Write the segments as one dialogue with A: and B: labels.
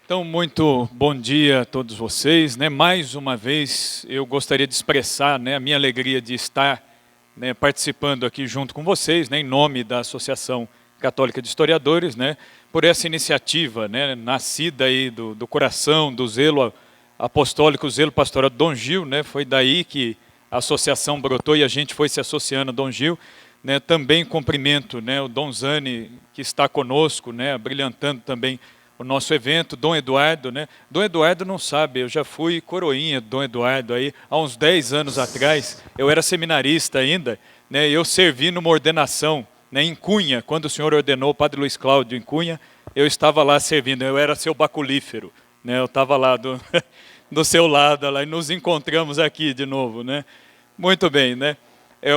A: Então, muito bom dia a todos vocês, né? Mais uma vez, eu gostaria de expressar, né, a minha alegria de estar, né, participando aqui junto com vocês, né, em nome da Associação Católica de Historiadores, né, por essa iniciativa, né, nascida aí do coração, do zelo apostólico, o zelo pastoral de Dom Gil, né? Foi daí que a associação brotou e a gente foi se associando a Dom Gil. Né? Também cumprimento, né, o Dom Zani, que está conosco, né, brilhantando também o nosso evento, Dom Eduardo, né? Dom Eduardo não sabe, eu já fui coroinha do Dom Eduardo aí, há uns 10 anos atrás, eu era seminarista ainda, né? Eu servi numa ordenação, né, em Cunha, quando o senhor ordenou o Padre Luiz Cláudio em Cunha, eu estava lá servindo, eu era seu baculífero, né? Eu estava lá do seu lado, lá, e nos encontramos aqui de novo, né? Muito bem, né?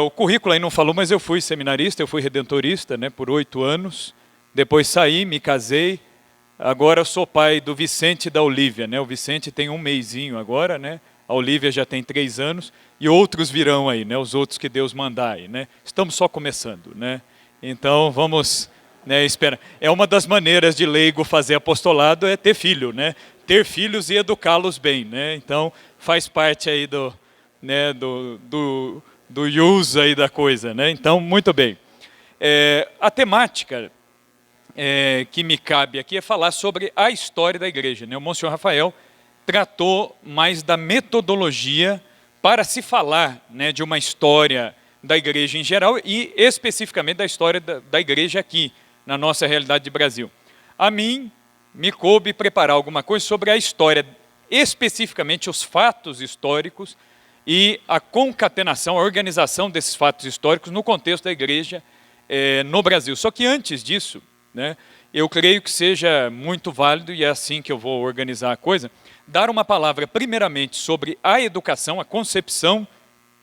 A: O currículo aí não falou, mas eu fui seminarista, eu fui redentorista, né, por 8 anos, depois saí, me casei. Agora eu sou pai do Vicente e da Olívia, né? O Vicente tem um mesinho agora, né? A Olívia já tem 3 anos e outros virão aí, né? Os outros que Deus mandar aí, né? Estamos só começando, né? Então vamos, né, esperar. É uma das maneiras de leigo fazer apostolado é ter filho, né? Ter filhos e educá-los bem, né? Então faz parte aí né, do uso aí da coisa, né? Então muito bem. A temática que me cabe aqui é falar sobre a história da igreja, né? O Monsenhor Rafael tratou mais da metodologia para se falar, né, de uma história da igreja em geral e especificamente da história da igreja aqui, na nossa realidade de Brasil. A mim, me coube preparar alguma coisa sobre a história, especificamente os fatos históricos e a concatenação, a organização desses fatos históricos no contexto da igreja no Brasil. Só que antes disso, né, eu creio que seja muito válido, e é assim que eu vou organizar a coisa, dar uma palavra primeiramente sobre a educação, a concepção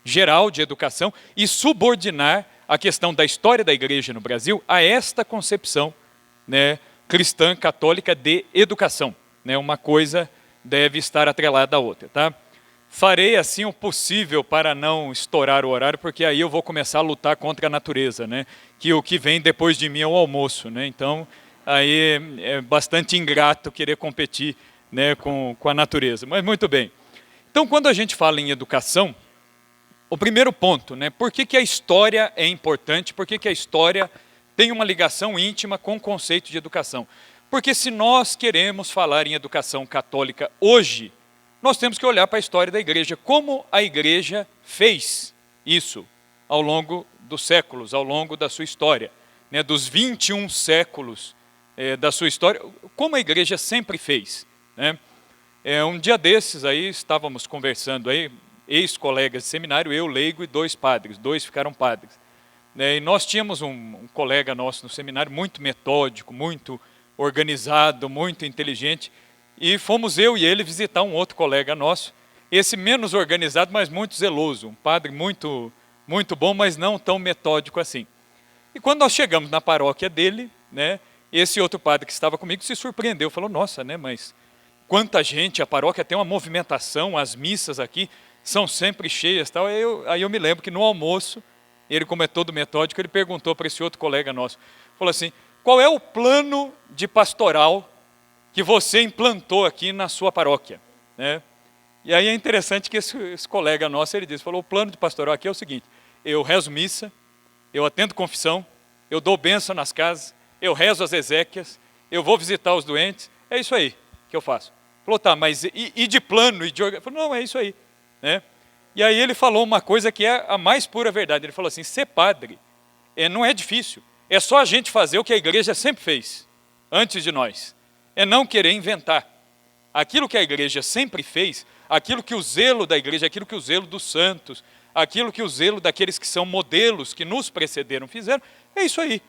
A: geral de educação, e subordinar a questão da história da igreja no Brasil a esta concepção, né, cristã, católica de educação. Né, uma coisa deve estar atrelada à outra. Tá? Farei assim o possível para não estourar o horário, porque aí eu vou começar a lutar contra a natureza, né? Que o que vem depois de mim é o almoço, né? Então, aí é bastante ingrato querer competir, né, com a natureza. Mas muito bem. Então, quando a gente fala em educação, o primeiro ponto, né? Por que a história é importante? Por que a história tem uma ligação íntima com o conceito de educação? Porque se nós queremos falar em educação católica hoje, nós temos que olhar para a história da igreja, como a igreja fez isso ao longo dos séculos, ao longo da sua história, né, dos 21 séculos da sua história, como a igreja sempre fez. Né? Um dia desses aí, estávamos conversando aí, ex-colegas de seminário, eu, leigo e 2 padres, 2 ficaram padres. Né? E nós tínhamos um colega nosso no seminário, muito metódico, muito organizado, muito inteligente, e fomos eu e ele visitar um outro colega nosso, esse menos organizado, mas muito zeloso, um padre muito, muito bom, mas não tão metódico assim. E quando nós chegamos na paróquia dele, né, esse outro padre que estava comigo se surpreendeu, falou, nossa, né, mas quanta gente, a paróquia tem uma movimentação, as missas aqui são sempre cheias. Tal. Aí eu me lembro que no almoço, ele como é todo metódico, ele perguntou para esse outro colega nosso, falou assim, qual é o plano de pastoral que você implantou aqui na sua paróquia, né? E aí é interessante que esse colega nosso, ele disse, falou, o plano de pastoral aqui é o seguinte, eu rezo missa, eu atendo confissão, eu dou bênção nas casas, eu rezo as exéquias, eu vou visitar os doentes, é isso aí que eu faço. Falou, tá, mas e de plano? E de organização? Falou, não, é isso aí. Né? E aí ele falou uma coisa que é a mais pura verdade, ele falou assim, ser padre não é difícil, é só a gente fazer o que a igreja sempre fez, antes de nós. É não querer inventar. Aquilo que a igreja sempre fez, aquilo que o zelo da igreja, aquilo que o zelo dos santos, aquilo que o zelo daqueles que são modelos, que nos precederam, fizeram, é isso aí,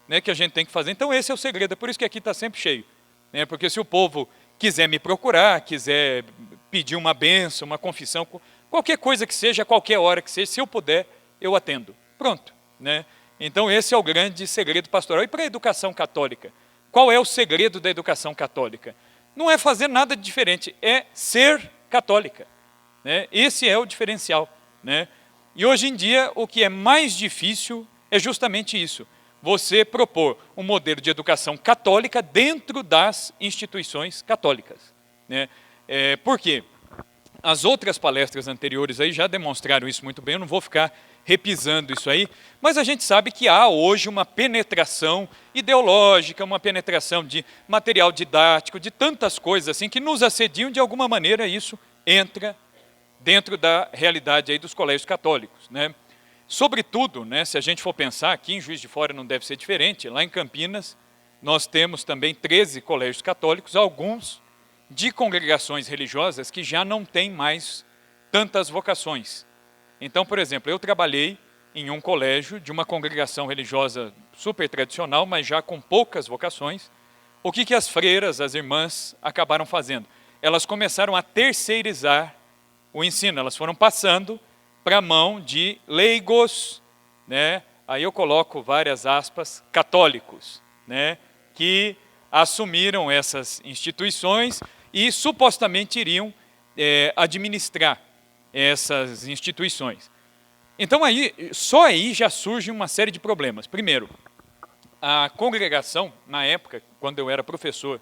A: né, que a gente tem que fazer. Então esse é o segredo, é por isso que aqui está sempre cheio. Né, porque se o povo quiser me procurar, quiser pedir uma bênção, uma confissão, qualquer coisa que seja, qualquer hora que seja, se eu puder, eu atendo. Pronto. Né? Então esse é o grande segredo pastoral. E para a educação católica? Qual é o segredo da educação católica? Não é fazer nada de diferente, é ser católica. Né? Esse é o diferencial. Né? E hoje em dia, o que é mais difícil é justamente isso. você propor um modelo de educação católica dentro das instituições católicas, né? Por quê? As outras palestras anteriores aí já demonstraram isso muito bem, eu não vou ficar repisando isso aí, mas a gente sabe que há hoje uma penetração ideológica, uma penetração de material didático, de tantas coisas assim que nos assediam, de alguma maneira isso entra dentro da realidade aí dos colégios católicos, né? Sobretudo, né, se a gente for pensar, aqui em Juiz de Fora não deve ser diferente, lá em Campinas nós temos também 13 colégios católicos, alguns de congregações religiosas que já não têm mais tantas vocações. Então, por exemplo, eu trabalhei em um colégio de uma congregação religiosa super tradicional, mas já com poucas vocações. O que as freiras, as irmãs, acabaram fazendo? Elas começaram a terceirizar o ensino, elas foram passando para a mão de leigos, né? Aí eu coloco várias aspas, católicos, né? Que assumiram essas instituições e supostamente iriam administrar essas instituições. Então só aí já surge uma série de problemas. Primeiro, a congregação, na época, quando eu era professor,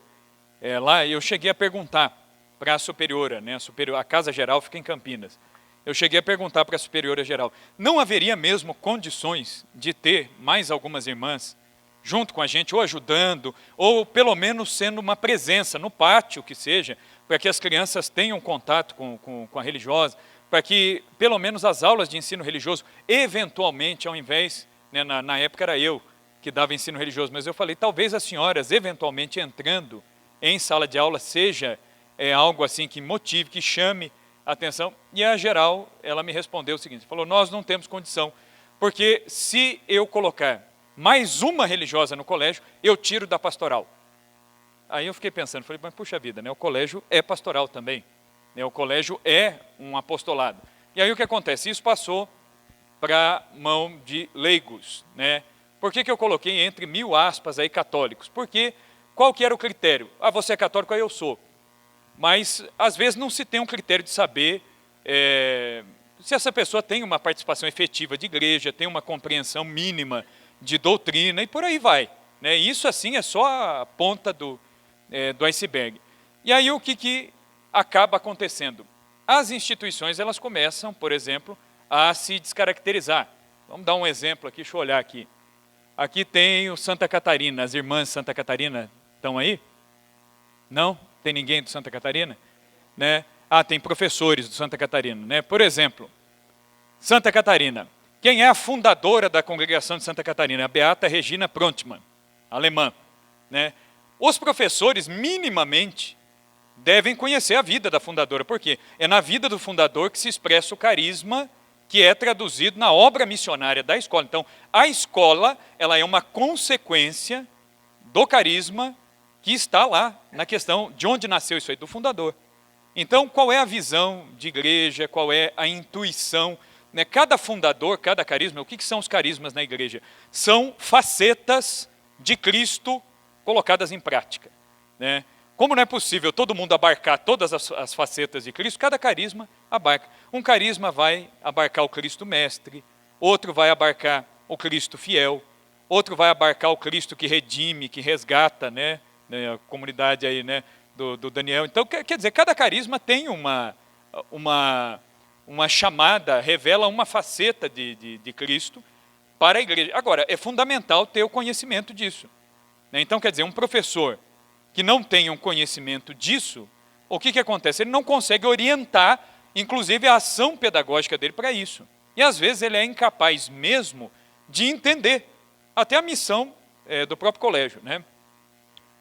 A: lá eu cheguei a perguntar para a superiora, né? A Casa Geral fica em Campinas. Eu cheguei a perguntar para a superiora geral, não haveria mesmo condições de ter mais algumas irmãs junto com a gente, ou ajudando, ou pelo menos sendo uma presença no pátio, que seja, para que as crianças tenham contato com a religiosa, para que pelo menos as aulas de ensino religioso, eventualmente, ao invés, né, na época era eu que dava ensino religioso, mas eu falei, talvez as senhoras eventualmente entrando em sala de aula seja algo assim que motive, que chame a atenção. E a geral, ela me respondeu o seguinte, falou, nós não temos condição, porque se eu colocar mais uma religiosa no colégio, eu tiro da pastoral. Aí eu fiquei pensando, falei, mas puxa vida, né, o colégio é pastoral também, né, o colégio é um apostolado. E aí o que acontece? Isso passou para a mão de leigos, né? Por que eu coloquei entre 1000 aspas aí católicos? Porque qual que era o critério? Ah, você é católico, aí eu sou. Mas às vezes não se tem um critério de saber se essa pessoa tem uma participação efetiva de igreja, tem uma compreensão mínima de doutrina e por aí vai, né? Isso assim é só a ponta do iceberg. E aí o que acaba acontecendo? As instituições elas começam, por exemplo, a se descaracterizar. Vamos dar um exemplo aqui, deixa eu olhar aqui. Aqui tem o Santa Catarina, as irmãs Santa Catarina estão aí? Não? Tem ninguém do Santa Catarina? Né? Ah, tem professores do Santa Catarina, né? Por exemplo, Santa Catarina. Quem é a fundadora da congregação de Santa Catarina? A Beata Regina Prontmann, alemã, né? Os professores, minimamente, devem conhecer a vida da fundadora. Por quê? É na vida do fundador que se expressa o carisma que é traduzido na obra missionária da escola. Então, a escola ela é uma consequência do carisma que está lá na questão de onde nasceu isso aí, do fundador. Então, qual é a visão de igreja, qual é a intuição, né? Cada fundador, cada carisma, o que são os carismas na igreja? São facetas de Cristo colocadas em prática, né? Como não é possível todo mundo abarcar todas as facetas de Cristo, cada carisma abarca. Um carisma vai abarcar o Cristo mestre, outro vai abarcar o Cristo fiel, outro vai abarcar o Cristo que redime, que resgata, né? A comunidade aí, né? Do Daniel. Então, quer dizer, cada carisma tem uma chamada, revela uma faceta de Cristo para a igreja. Agora, é fundamental ter o conhecimento disso, né? Então, quer dizer, um professor que não tem um conhecimento disso, o que acontece? Ele não consegue orientar, inclusive, a ação pedagógica dele para isso. E, às vezes, ele é incapaz mesmo de entender até a missão do próprio colégio, né?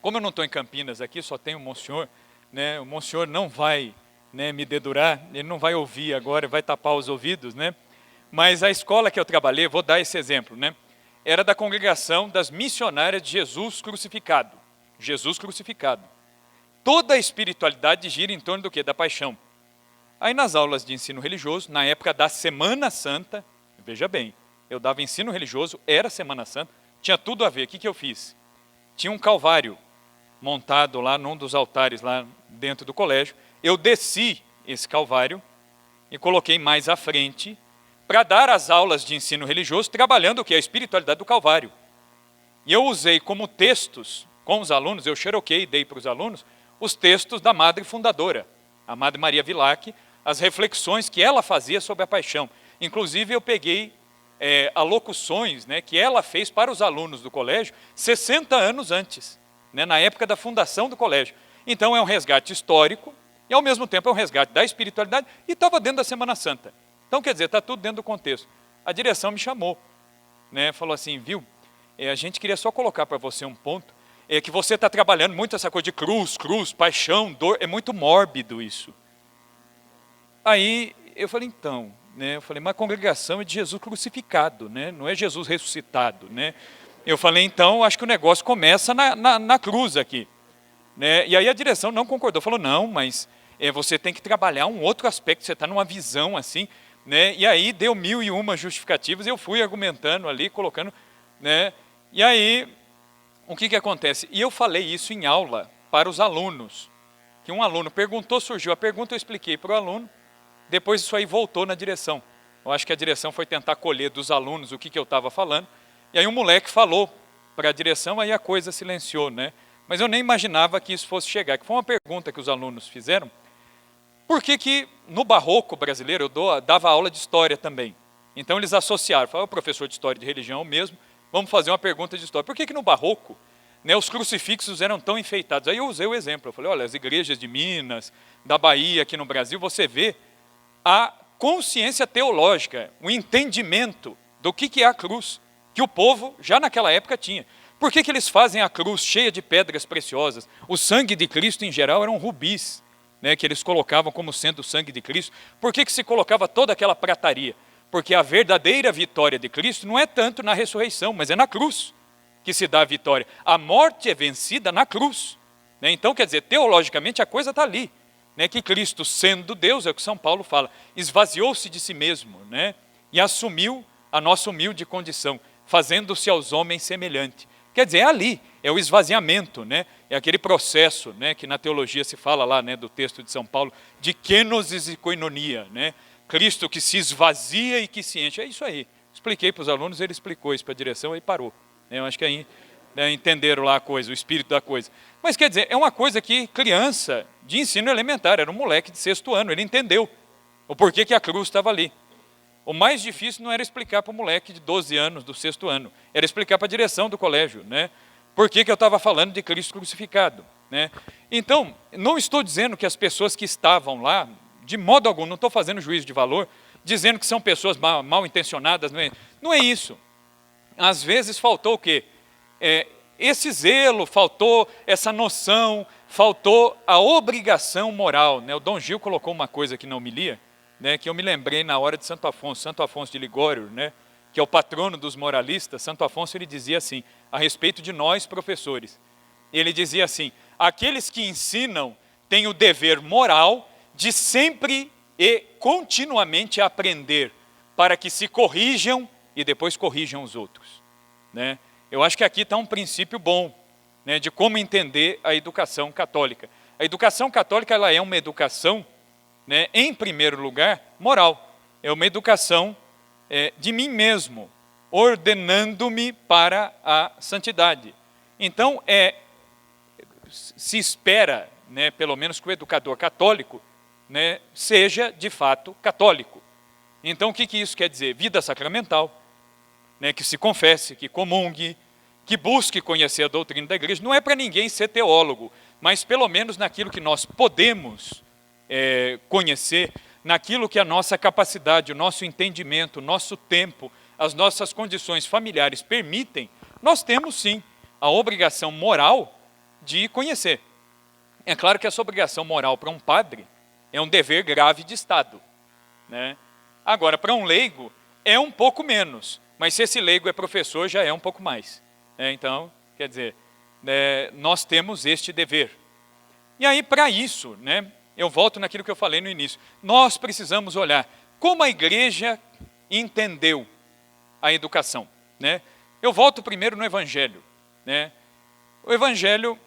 A: Como eu não estou em Campinas aqui, só tem o Monsenhor, né? O Monsenhor não vai, né, me dedurar, ele não vai ouvir agora, vai tapar os ouvidos, né? Mas a escola que eu trabalhei, vou dar esse exemplo, né? Era da congregação das missionárias de Jesus crucificado. Jesus crucificado. Toda a espiritualidade gira em torno do quê? Da paixão. Aí nas aulas de ensino religioso, na época da Semana Santa, veja bem, eu dava ensino religioso, era Semana Santa, tinha tudo a ver. O que eu fiz? Tinha um calvário montado lá num dos altares lá dentro do colégio. Eu desci esse calvário e coloquei mais à frente para dar as aulas de ensino religioso, trabalhando o que? A espiritualidade do calvário. E eu usei como textos, com os alunos, eu xeroquei e dei para os alunos, os textos da madre fundadora, a Madre Maria Vilac, as reflexões que ela fazia sobre a paixão. Inclusive eu peguei alocuções, né, que ela fez para os alunos do colégio 60 anos antes, né, na época da fundação do colégio. Então é um resgate histórico e ao mesmo tempo é um resgate da espiritualidade e estava dentro da Semana Santa. Então quer dizer, está tudo dentro do contexto. A direção me chamou, né, falou assim, viu, a gente queria só colocar para você um ponto, que você está trabalhando muito essa coisa de cruz, paixão, dor, é muito mórbido isso. Aí eu falei, então, né, eu falei, mas a congregação é de Jesus crucificado, né, não é Jesus ressuscitado, né. Eu falei, então, acho que o negócio começa na cruz aqui, né. E aí a direção não concordou, falou, não, mas você tem que trabalhar um outro aspecto, você está numa visão assim, né. E aí deu 1001 justificativas, eu fui argumentando ali, colocando, né. E aí, o que acontece? E eu falei isso em aula para os alunos, que um aluno perguntou, surgiu a pergunta, eu expliquei para o aluno, depois isso aí voltou na direção. Eu acho que a direção foi tentar colher dos alunos o que eu estava falando, e aí um moleque falou para a direção, aí a coisa silenciou, né? Mas eu nem imaginava que isso fosse chegar, que foi uma pergunta que os alunos fizeram, por que no barroco brasileiro, eu dava aula de história também, então eles associaram, falaram, o professor de história de religião mesmo, vamos fazer uma pergunta de história. Por que no barroco, né, os crucifixos eram tão enfeitados? Aí eu usei o exemplo, eu falei, olha, as igrejas de Minas, da Bahia, aqui no Brasil, você vê a consciência teológica, o entendimento do que é a cruz, que o povo já naquela época tinha. Por que eles fazem a cruz cheia de pedras preciosas? O sangue de Cristo em geral eram rubis, né, que eles colocavam como sendo o sangue de Cristo. Por que se colocava toda aquela prataria? Porque a verdadeira vitória de Cristo não é tanto na ressurreição, mas é na cruz que se dá a vitória. A morte é vencida na cruz, né? Então, quer dizer, teologicamente a coisa está ali, né? Que Cristo, sendo Deus, é o que São Paulo fala, esvaziou-se de si mesmo, né? E assumiu a nossa humilde condição, fazendo-se aos homens semelhante. Quer dizer, é ali, é o esvaziamento, né? É aquele processo, né, que na teologia se fala lá, né, do texto de São Paulo, de kenosis e koinonia, né? Cristo que se esvazia e que se enche, é isso aí. Expliquei para os alunos, ele explicou isso para a direção e parou. Eu acho que aí, né, entenderam lá a coisa, o espírito da coisa. Mas quer dizer, é uma coisa que criança de ensino elementar, era um moleque de 6º ano, ele entendeu o porquê que a cruz estava ali. O mais difícil não era explicar para o moleque de 12 anos, do 6º ano, era explicar para a direção do colégio, né, por que eu estava falando de Cristo crucificado, né. Então, não estou dizendo que as pessoas que estavam lá, de modo algum, não estou fazendo juízo de valor, dizendo que são pessoas mal intencionadas, não é isso. Às vezes faltou o quê? Esse zelo, faltou essa noção, faltou a obrigação moral, né? O Dom Gil colocou uma coisa aqui na homilia, né, que eu me lembrei na hora de Santo Afonso de Ligório, né, que é o patrono dos moralistas. Santo Afonso, ele dizia assim, a respeito de nós professores, ele dizia assim, aqueles que ensinam têm o dever moral de sempre e continuamente aprender, para que se corrijam e depois corrijam os outros, né? Eu acho que aqui está um princípio bom, né, de como entender a educação católica. A educação católica, ela é uma educação, né, em primeiro lugar, moral. É uma educação de mim mesmo, ordenando-me para a santidade. Então, se espera, né, pelo menos que o educador católico, né, seja de fato católico. Então o que isso quer dizer? Vida sacramental, né, que se confesse, que comungue, que busque conhecer a doutrina da igreja. Não é para ninguém ser teólogo, mas pelo menos naquilo que nós podemos conhecer, naquilo que a nossa capacidade, o nosso entendimento, o nosso tempo, as nossas condições familiares permitem, nós temos sim a obrigação moral de conhecer. É claro que essa obrigação moral para um padre é um dever grave de Estado, né? Agora, para um leigo, é um pouco menos, mas se esse leigo é professor, já é um pouco mais. Então, quer dizer, nós temos este dever. E aí, para isso, né, eu volto naquilo que eu falei no início, nós precisamos olhar como a igreja entendeu a educação, né? Eu volto primeiro no Evangelho, né? O Evangelho,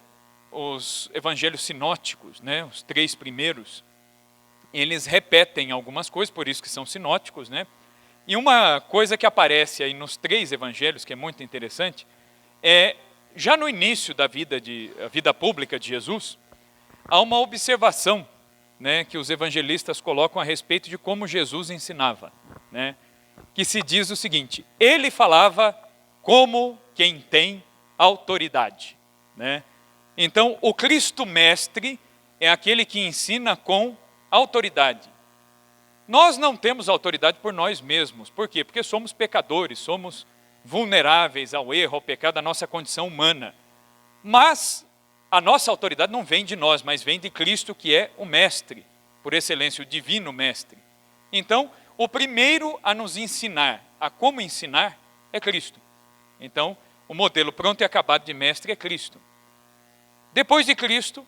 A: os evangelhos sinóticos, né, os 3 primeiros, eles repetem algumas coisas, por isso que são sinóticos, né? E uma coisa que aparece aí nos 3 evangelhos, que é muito interessante, já no início da a vida pública de Jesus, há uma observação, né, que os evangelistas colocam a respeito de como Jesus ensinava, né, que se diz o seguinte: ele falava como quem tem autoridade, né? Então, o Cristo mestre é aquele que ensina com autoridade. Nós não temos autoridade por nós mesmos. Por quê? Porque somos pecadores, somos vulneráveis ao erro, ao pecado, da nossa condição humana. Mas a nossa autoridade não vem de nós, mas vem de Cristo, que é o mestre, por excelência, o divino mestre. Então, o primeiro a nos ensinar a como ensinar é Cristo. Então, o modelo pronto e acabado de mestre é Cristo. Depois de Cristo,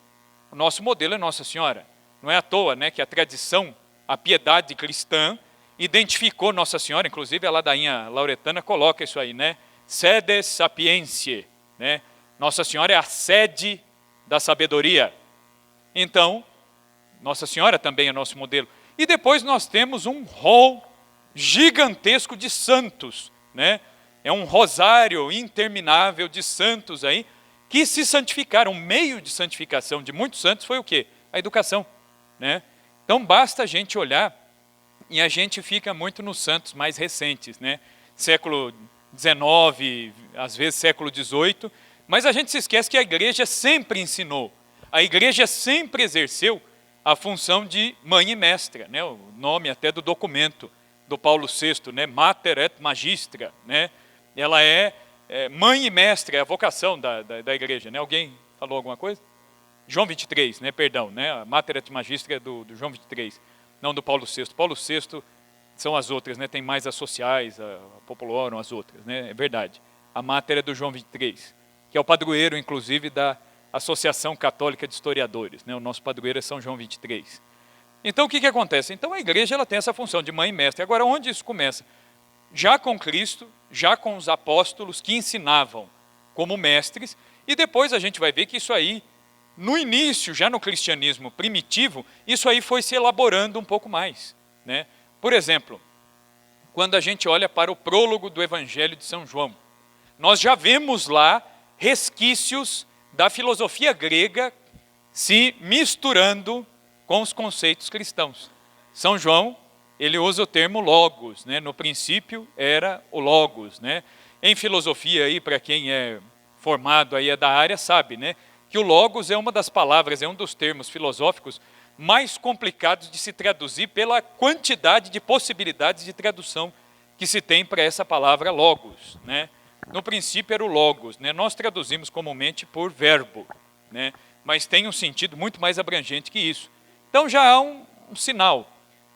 A: o nosso modelo é Nossa Senhora. Não é à toa, né, que a tradição, a piedade cristã, identificou Nossa Senhora, inclusive a ladainha lauretana coloca isso aí, né? Sede sapientiae, né? Nossa Senhora é a sede da sabedoria. Então, Nossa Senhora também é nosso modelo. E depois nós temos um rol gigantesco de santos, né? É um rosário interminável de santos aí, que se santificaram. O meio de santificação de muitos santos foi o quê? A educação, né? Então basta a gente olhar, e a gente fica muito nos santos mais recentes, né? Século XIX, às vezes século XVIII, mas a gente se esquece que a igreja sempre ensinou, a igreja sempre exerceu a função de mãe e mestra, né? O nome até do documento do Paulo VI, né? Mater et Magistra, né? Ela é mãe e mestra, é a vocação da igreja, né? Alguém falou alguma coisa? João 23, né? Perdão, né? A Mater et Magistra é do João 23, não do Paulo VI. Paulo VI são as outras, né? Tem mais as sociais, a Populorum, as outras, né? É verdade. A Mater é do João 23, que é o padroeiro, inclusive, da Associação Católica de Historiadores, né? O nosso padroeiro é São João 23. Então, o que acontece? Então, a igreja ela tem essa função de mãe e mestre. Agora, onde isso começa? Já com Cristo, já com os apóstolos que ensinavam como mestres, e depois a gente vai ver que isso aí, no início, já no cristianismo primitivo, isso aí foi se elaborando um pouco mais, né? Por exemplo, quando a gente olha para o prólogo do Evangelho de São João, nós já vemos lá resquícios da filosofia grega se misturando com os conceitos cristãos. São João, ele usa o termo logos, né? No princípio era o logos, né? Em filosofia aí, para quem é formado aí da área sabe, né, que o logos é uma das palavras, é um dos termos filosóficos mais complicados de se traduzir pela quantidade de possibilidades de tradução que se tem para essa palavra logos, né? No princípio era o logos, né? Nós traduzimos comumente por verbo, né? Mas tem um sentido muito mais abrangente que isso. Então já há um sinal.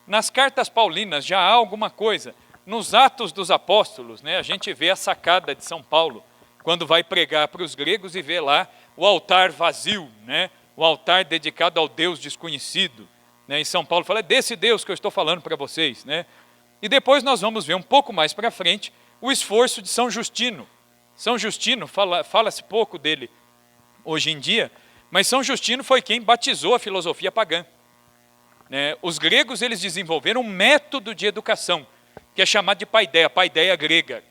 A: Nas cartas paulinas já há alguma coisa. Nos Atos dos Apóstolos, né, a gente vê a sacada de São Paulo, quando vai pregar para os gregos e vê lá o altar vazio, né, o altar dedicado ao Deus desconhecido, né, e São Paulo fala, é desse Deus que eu estou falando para vocês, né. E depois nós vamos ver um pouco mais para frente o esforço de São Justino. São Justino, fala-se pouco dele hoje em dia, mas São Justino foi quem batizou a filosofia pagã. Os gregos eles desenvolveram um método de educação, que é chamado de paideia grega.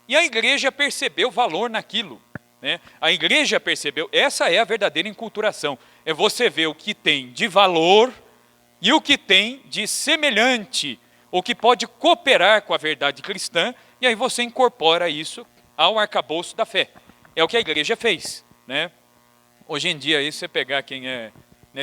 A: E a igreja percebeu valor naquilo, né? A igreja percebeu, essa é a verdadeira enculturação, é você ver o que tem de valor e o que tem de semelhante, o que pode cooperar com a verdade cristã, e aí você incorpora isso ao arcabouço da fé. É o que a igreja fez, né? Hoje em dia, aí, se você pegar quem é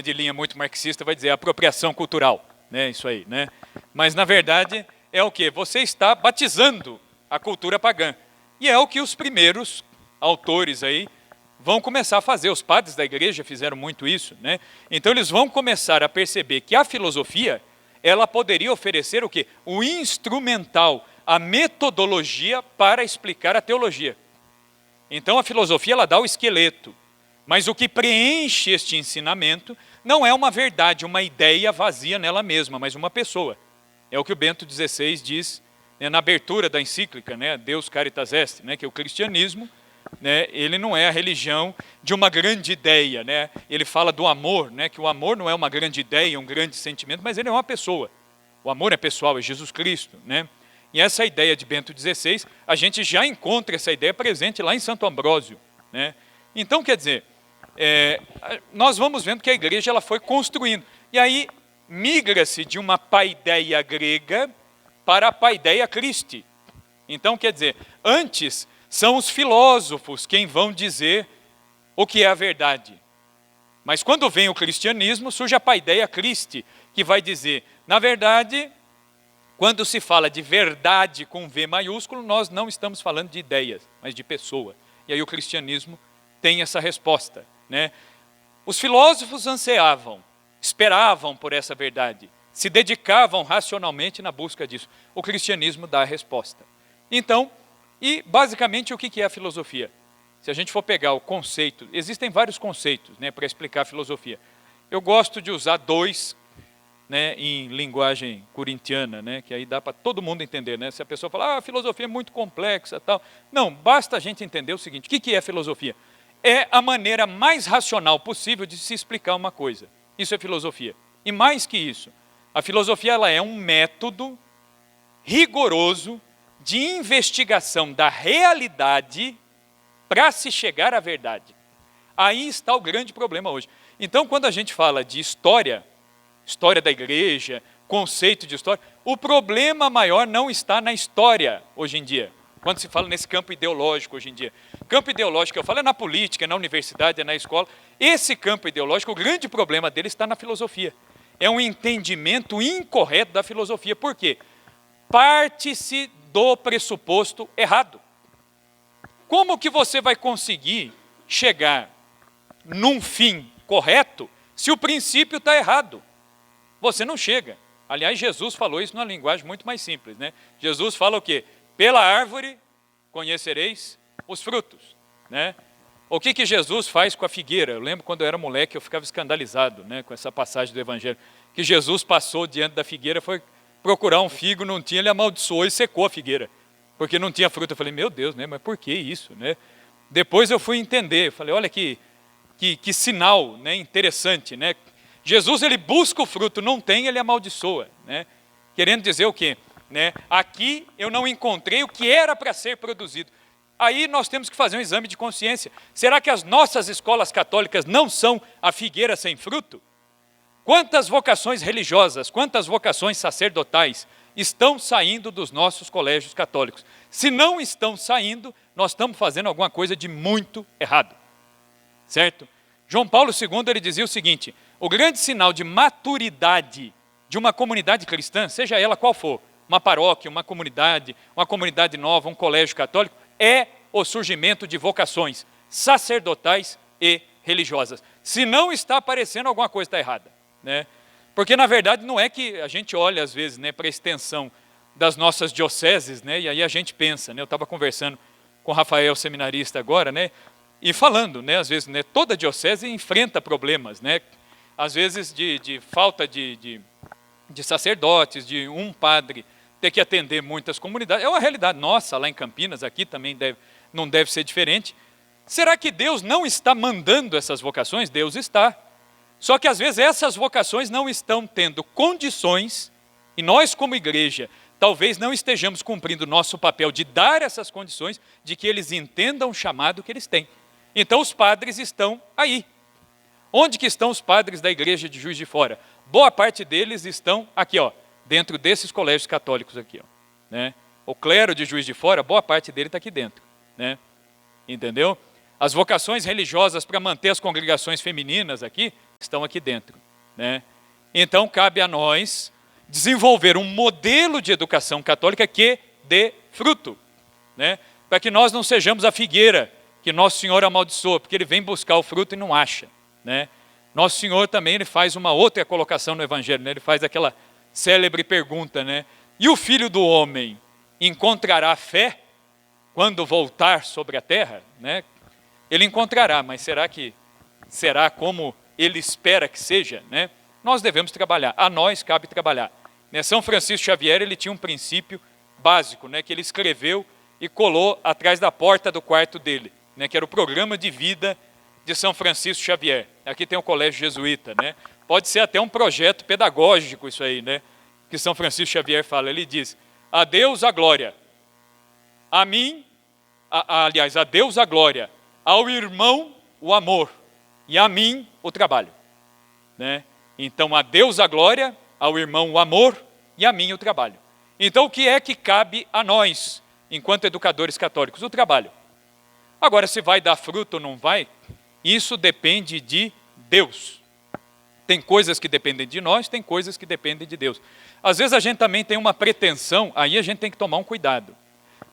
A: de linha muito marxista, vai dizer apropriação cultural, né? Isso aí, né? Mas, na verdade, é o quê? Você está batizando a cultura pagã. E é o que os primeiros autores aí vão começar a fazer. Os padres da igreja fizeram muito isso, né? Então, eles vão começar a perceber que a filosofia, ela poderia oferecer o quê? O instrumental, a metodologia para explicar a teologia. Então, a filosofia, ela dá o esqueleto. Mas o que preenche este ensinamento não é uma verdade, uma ideia vazia nela mesma, mas uma pessoa. É o que o Bento XVI diz, né, na abertura da encíclica, né, Deus Caritas Est, né, que o cristianismo, né, ele não é a religião de uma grande ideia. Né? Ele fala do amor, né, que o amor não é uma grande ideia, um grande sentimento, mas ele é uma pessoa. O amor é pessoal, é Jesus Cristo. Né? E essa ideia de Bento XVI, a gente já encontra essa ideia presente lá em Santo Ambrósio, né? Então, quer dizer, nós vamos vendo que a igreja ela foi construindo. E aí migra-se de uma paideia grega para a paideia Christi. Então, quer dizer, antes são os filósofos quem vão dizer o que é a verdade. Mas quando vem o cristianismo, surge a paideia Christi, que vai dizer, na verdade, quando se fala de verdade com V maiúsculo, nós não estamos falando de ideias, mas de pessoa. E aí o cristianismo tem essa resposta, né? Os filósofos ansiavam, esperavam por essa verdade, se dedicavam racionalmente na busca disso. O cristianismo dá a resposta. Então, e basicamente o que é a filosofia? Se a gente for pegar o conceito, existem vários conceitos, né, para explicar a filosofia. Eu gosto de usar dois, né, em linguagem corintiana, né, que aí dá para todo mundo entender, né? Se a pessoa falar, a filosofia é muito complexa, tal. Não, basta a gente entender o seguinte, o que é filosofia? É a maneira mais racional possível de se explicar uma coisa. Isso é filosofia. E mais que isso, a filosofia ela é um método rigoroso de investigação da realidade para se chegar à verdade. Aí está o grande problema hoje. Então, quando a gente fala de história da igreja, conceito de história, o problema maior não está na história hoje em dia. Quando se fala nesse campo ideológico hoje em dia. Campo ideológico, eu falo, é na política, é na universidade, é na escola. Esse campo ideológico, o grande problema dele está na filosofia. É um entendimento incorreto da filosofia. Por quê? Parte-se do pressuposto errado. Como que você vai conseguir chegar num fim correto se o princípio está errado? Você não chega. Aliás, Jesus falou isso numa linguagem muito mais simples, né? Jesus fala o quê? Pela árvore conhecereis os frutos, né? O que Jesus faz com a figueira? Eu lembro quando eu era moleque, eu ficava escandalizado, né, com essa passagem do Evangelho, que Jesus passou diante da figueira, foi procurar um figo, não tinha, ele amaldiçoou e secou a figueira, porque não tinha fruta. Eu falei, meu Deus, né, mas por que isso, né? Depois eu fui entender, eu falei, olha que sinal, né, interessante, né? Jesus, ele busca o fruto, não tem, ele amaldiçoa, né? Querendo dizer o quê? Né? Aqui eu não encontrei o que era para ser produzido. Aí nós temos que fazer um exame de consciência. Será que as nossas escolas católicas não são a figueira sem fruto? Quantas vocações religiosas, quantas vocações sacerdotais estão saindo dos nossos colégios católicos? Se não estão saindo, nós estamos fazendo alguma coisa de muito errado. Certo? João Paulo II, ele dizia o seguinte, o grande sinal de maturidade de uma comunidade cristã, seja ela qual for, uma paróquia, uma comunidade nova, um colégio católico, é o surgimento de vocações sacerdotais e religiosas. Se não está aparecendo, alguma coisa está errada, né? Porque, na verdade, não é que a gente olha, às vezes, né, para a extensão das nossas dioceses, né, e aí a gente pensa, né, eu estava conversando com o Rafael, seminarista agora, né, e falando, né, às vezes, né, toda diocese enfrenta problemas, né, às vezes de falta de sacerdotes, de um padre ter que atender muitas comunidades. É uma realidade nossa, lá em Campinas, aqui também não deve ser diferente. Será que Deus não está mandando essas vocações? Deus está. Só que às vezes essas vocações não estão tendo condições, e nós como igreja, talvez não estejamos cumprindo o nosso papel de dar essas condições, de que eles entendam o chamado que eles têm. Então os padres estão aí. Onde que estão os padres da igreja de Juiz de Fora? Boa parte deles estão aqui, ó, dentro desses colégios católicos aqui, ó, né? O clero de Juiz de Fora, boa parte dele está aqui dentro, né? Entendeu? As vocações religiosas para manter as congregações femininas aqui, estão aqui dentro, né? Então cabe a nós desenvolver um modelo de educação católica que dê fruto, né? Para que nós não sejamos a figueira que Nosso Senhor amaldiçoa, porque ele vem buscar o fruto e não acha, né? Nosso Senhor também ele faz uma outra colocação no Evangelho, né? Ele faz aquela célebre pergunta, né? E o Filho do Homem encontrará fé quando voltar sobre a terra, né? Ele encontrará, mas será como ele espera que seja, né? Nós devemos trabalhar, a nós cabe trabalhar, né? São Francisco Xavier, ele tinha um princípio básico, né, que ele escreveu e colou atrás da porta do quarto dele, né, que era o programa de vida de São Francisco Xavier. Aqui tem o colégio jesuíta, né? Pode ser até um projeto pedagógico isso aí, né? Que São Francisco Xavier fala, ele diz, a Deus a glória, a mim, aliás, a Deus a glória, ao irmão o amor e a mim o trabalho, né? Então, a Deus a glória, ao irmão o amor e a mim o trabalho. Então, o que é que cabe a nós, enquanto educadores católicos? O trabalho. Agora, se vai dar fruto ou não vai, isso depende de Deus. Tem coisas que dependem de nós, tem coisas que dependem de Deus. Às vezes a gente também tem uma pretensão, aí a gente tem que tomar um cuidado.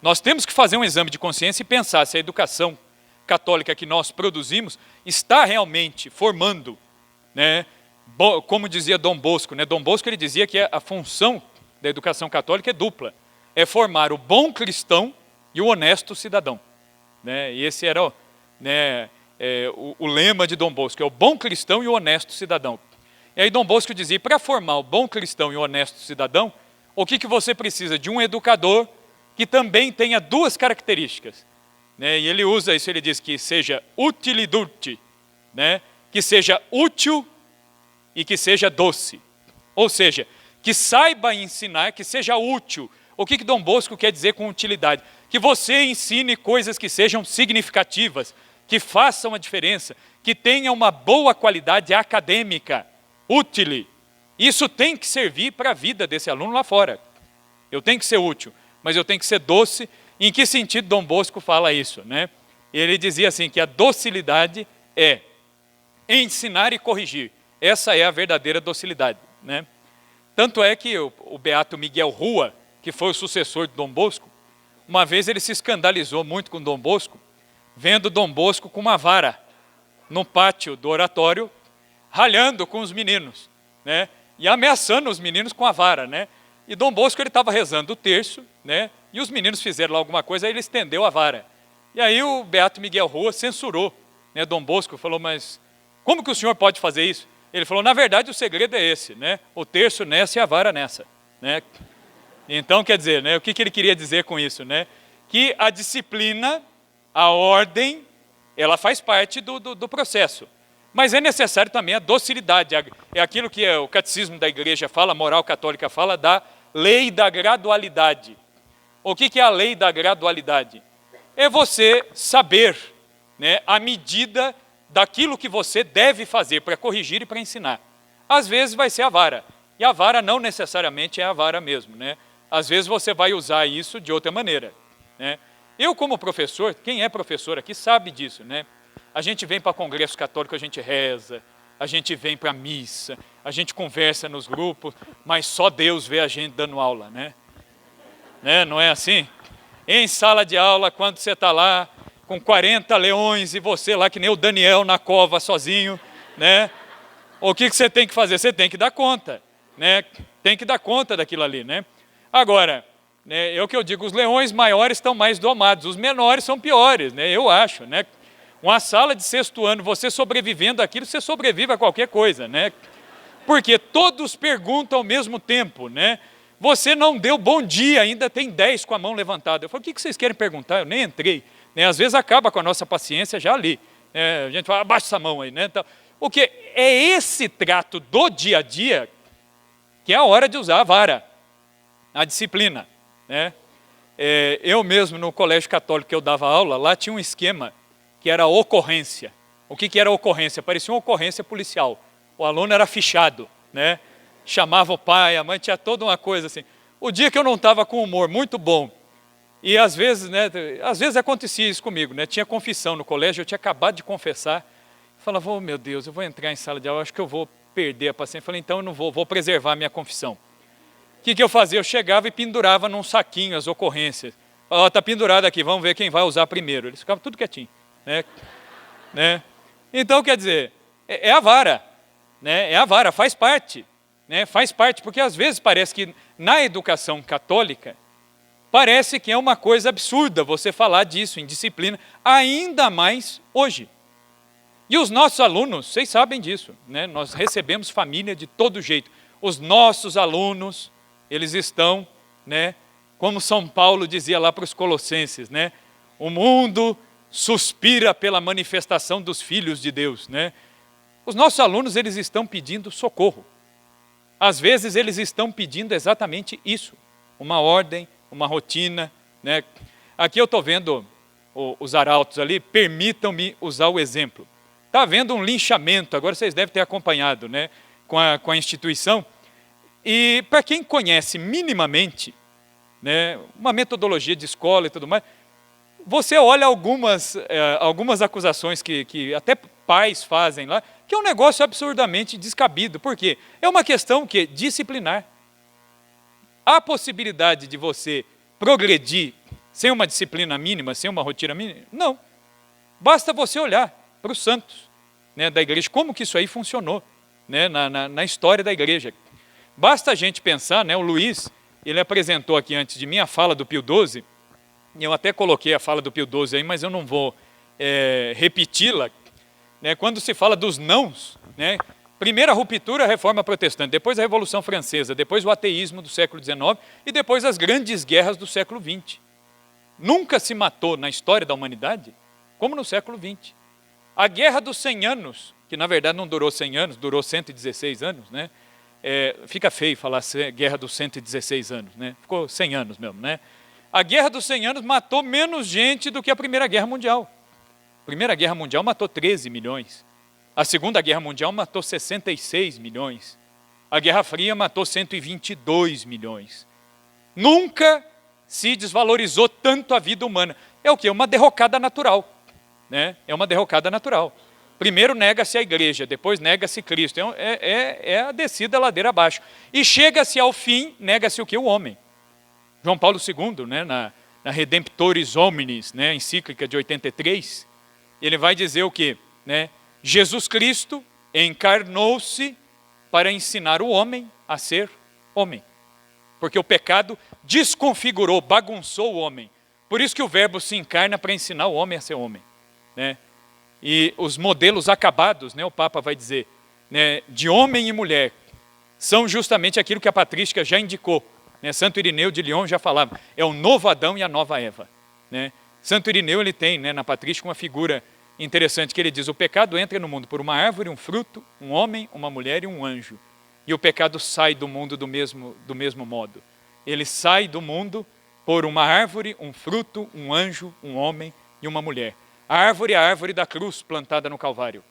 A: Nós temos que fazer um exame de consciência e pensar se a educação católica que nós produzimos está realmente formando, né? Como dizia Dom Bosco, né? Dom Bosco ele dizia que a função da educação católica é dupla, é formar o bom cristão e o honesto cidadão, né? E esse era o lema de Dom Bosco, é o bom cristão e o honesto cidadão. E aí Dom Bosco dizia, para formar o bom cristão e o honesto cidadão, o que você precisa? De um educador que também tenha duas características, né? E ele usa isso, ele diz que seja utile dulce, né? Que seja útil e que seja doce. Ou seja, que saiba ensinar, que seja útil. O que Dom Bosco quer dizer com utilidade? Que você ensine coisas que sejam significativas, que façam a diferença, que tenha uma boa qualidade acadêmica, útil. Isso tem que servir para a vida desse aluno lá fora. Eu tenho que ser útil, mas eu tenho que ser doce. Em que sentido Dom Bosco fala isso, né? Ele dizia assim, que a docilidade é ensinar e corrigir. Essa é a verdadeira docilidade, né? Tanto é que o beato Miguel Rua, que foi o sucessor de Dom Bosco, uma vez ele se escandalizou muito com Dom Bosco, vendo Dom Bosco com uma vara no pátio do oratório, ralhando com os meninos, né? E ameaçando os meninos com a vara, né? E Dom Bosco ele estava rezando o terço, né? E os meninos fizeram lá alguma coisa, aí ele estendeu a vara. E aí o beato Miguel Rua censurou, né? Dom Bosco falou, mas como que o senhor pode fazer isso? Ele falou, na verdade o segredo é esse, né? O terço nessa e a vara nessa, né? Então, quer dizer, né? O que ele queria dizer com isso, né? Que a disciplina, a ordem, ela faz parte do processo. Mas é necessário também a docilidade. É aquilo que o catecismo da igreja fala, a moral católica fala, da lei da gradualidade. O que é a lei da gradualidade? É você saber, né, a medida daquilo que você deve fazer para corrigir e para ensinar. Às vezes vai ser a vara, e a vara não necessariamente é a vara mesmo, né? Às vezes você vai usar isso de outra maneira, né? Eu como professor, quem é professor aqui sabe disso, né? A gente vem para congresso católico, a gente reza, a gente vem para a missa, a gente conversa nos grupos, mas só Deus vê a gente dando aula, né? Não é assim? Em sala de aula, quando você está lá, com 40 leões e você lá que nem o Daniel na cova sozinho, né? O que você tem que fazer? Você tem que dar conta, né? Tem que dar conta daquilo ali, né? Agora, né, é o que eu digo, os leões maiores estão mais domados, os menores são piores, né? Eu acho, né? Uma sala de 6º ano, você sobrevivendo àquilo, você sobrevive a qualquer coisa, né? Porque todos perguntam ao mesmo tempo, né? Você não deu bom dia, ainda tem 10 com a mão levantada. Eu falo, o que vocês querem perguntar? Eu nem entrei. Né? Às vezes acaba com a nossa paciência já ali. A gente fala, abaixa essa mão aí, né? Então, o que é esse trato do dia a dia que é a hora de usar a vara, a disciplina, né? Eu mesmo, no colégio católico que eu dava aula, lá tinha um esquema que era ocorrência. O que era ocorrência? Parecia uma ocorrência policial. O aluno era fichado, né? Chamava o pai, a mãe, tinha toda uma coisa assim. O dia que eu não estava com humor muito bom, e às vezes, né, às vezes acontecia isso comigo, né? Tinha confissão no colégio, eu tinha acabado de confessar. Falava, oh meu Deus, eu vou entrar em sala de aula, acho que eu vou perder a paciência. Falei, então eu não vou preservar a minha confissão. O que eu fazia? Eu chegava e pendurava num saquinho as ocorrências. Falava, está pendurado aqui, vamos ver quem vai usar primeiro. Eles ficavam tudo quietinho, né? Então, quer dizer, é a vara, né? É a vara, faz parte, né? Faz parte, porque às vezes parece que na educação católica, parece que é uma coisa absurda você falar disso em disciplina, ainda mais hoje. E os nossos alunos, vocês sabem disso, né? Nós recebemos família de todo jeito. Os nossos alunos, eles estão, né? Como São Paulo dizia lá para os Colossenses, né? O mundo suspira pela manifestação dos filhos de Deus, né? Os nossos alunos, eles estão pedindo socorro. Às vezes eles estão pedindo exatamente isso. uma ordem, uma rotina, né? Aqui eu estou vendo os arautos ali, permitam-me usar o exemplo. Está havendo um linchamento, agora vocês devem ter acompanhado, né, com a instituição. E para quem conhece minimamente, né, uma metodologia de escola e tudo mais, você olha algumas acusações que até pais fazem lá, que é um negócio absurdamente descabido. Por quê? É uma questão que disciplinar. Há possibilidade de você progredir sem uma disciplina mínima, sem uma rotina mínima? Não. Basta você olhar para os santos, né, da igreja, como que isso aí funcionou, né, na história da igreja. Basta a gente pensar, né, o Luiz, ele apresentou aqui antes de mim a fala do Pio XII, e eu até coloquei a fala do Pio XII aí, mas eu não vou repeti-la, né, quando se fala dos nãos, né, primeiro a ruptura, a reforma protestante, depois a Revolução Francesa, depois o ateísmo do século XIX e depois as grandes guerras do século XX. Nunca se matou na história da humanidade como no século XX. A Guerra dos 100 Anos, que na verdade não durou 100 anos, durou 116 anos, né? Fica feio falar Guerra dos 116 anos, né? Ficou 100 anos mesmo, né? A Guerra dos 100 Anos matou menos gente do que a Primeira Guerra Mundial. A Primeira Guerra Mundial matou 13 milhões. A Segunda Guerra Mundial matou 66 milhões. A Guerra Fria matou 122 milhões. Nunca se desvalorizou tanto a vida humana. É o quê? Uma derrocada natural, né? É uma derrocada natural. Primeiro nega-se a igreja, depois nega-se Cristo. É a descida ladeira abaixo. E chega-se ao fim, nega-se o quê? O homem. João Paulo II, né, na Redemptoris Hominis, né, encíclica de 83, ele vai dizer o quê? Né? Jesus Cristo encarnou-se para ensinar o homem a ser homem. Porque o pecado desconfigurou, bagunçou o homem. Por isso que o verbo se encarna para ensinar o homem a ser homem, né? E os modelos acabados, né, o Papa vai dizer, né, de homem e mulher, são justamente aquilo que a patrística já indicou, né? Santo Irineu de Lyon já falava, é o novo Adão e a nova Eva, né? Santo Irineu ele tem, né, na patrística uma figura interessante que ele diz, o pecado entra no mundo por uma árvore, um fruto, um homem, uma mulher e um anjo. E o pecado sai do mundo do mesmo modo. Ele sai do mundo por uma árvore, um fruto, um anjo, um homem e uma mulher. A árvore é a árvore da cruz plantada no Calvário.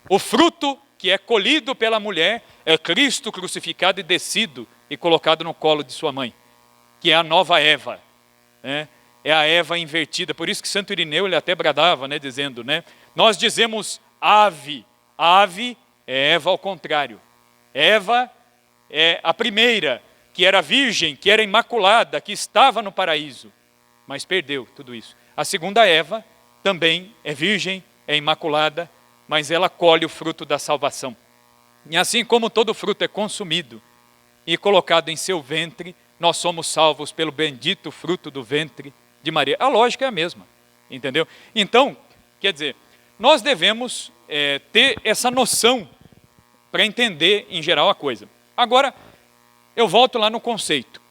A: O fruto que é colhido pela mulher é Cristo crucificado e descido e colocado no colo de sua mãe, que é a nova Eva, né? É a Eva invertida. Por isso que Santo Irineu ele até bradava, né, dizendo, né, nós dizemos ave, ave é Eva ao contrário. Eva é a primeira, que era virgem, que era imaculada, que estava no paraíso, mas perdeu tudo isso. A segunda Eva também é virgem, é imaculada, mas ela colhe o fruto da salvação. E assim como todo fruto é consumido e colocado em seu ventre, nós somos salvos pelo bendito fruto do ventre de Maria. A lógica é a mesma, entendeu? Então, quer dizer, nós devemos ter essa noção para entender em geral a coisa. Agora, eu volto lá no conceito.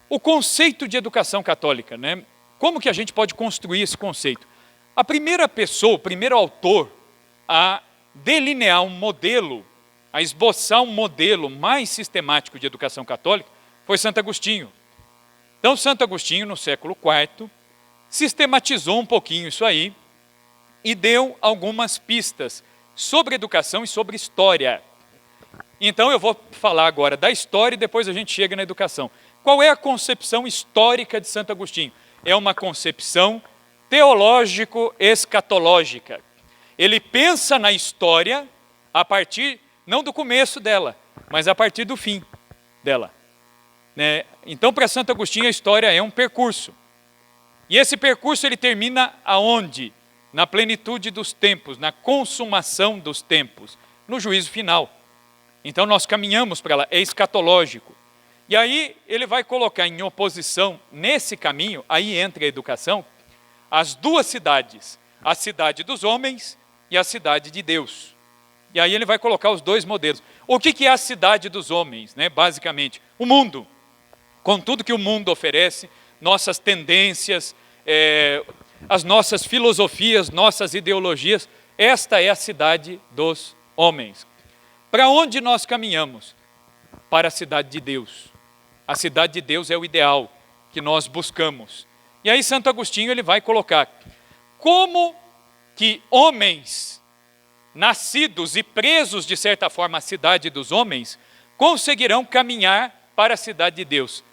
A: O conceito de educação católica, né? Como que a gente pode construir esse conceito? A primeira pessoa, o primeiro autor a delinear um modelo, a esboçar um modelo mais sistemático de educação católica foi Santo Agostinho. Então, Santo Agostinho, no século IV, sistematizou um pouquinho isso aí e deu algumas pistas sobre educação e sobre história. Então, eu vou falar agora da história e depois a gente chega na educação. Qual é a concepção histórica de Santo Agostinho? É uma concepção teológico-escatológica. Ele pensa na história a partir, não do começo dela, mas a partir do fim dela. Né? Então, para Santo Agostinho, a história é um percurso. E esse percurso ele termina aonde? Na plenitude dos tempos, na consumação dos tempos, no juízo final. Então, nós caminhamos para lá, é escatológico. E aí, ele vai colocar em oposição, nesse caminho, aí entra a educação, as duas cidades, a cidade dos homens e a cidade de Deus. E aí ele vai colocar os dois modelos. O que é a cidade dos homens, né? Basicamente, o mundo. Com tudo que o mundo oferece, nossas tendências, as nossas filosofias, nossas ideologias, esta é a cidade dos homens. Para onde nós caminhamos? Para a cidade de Deus. A cidade de Deus é o ideal que nós buscamos. E aí Santo Agostinho ele vai colocar como que homens nascidos e presos de certa forma à cidade dos homens conseguirão caminhar para a cidade de Deus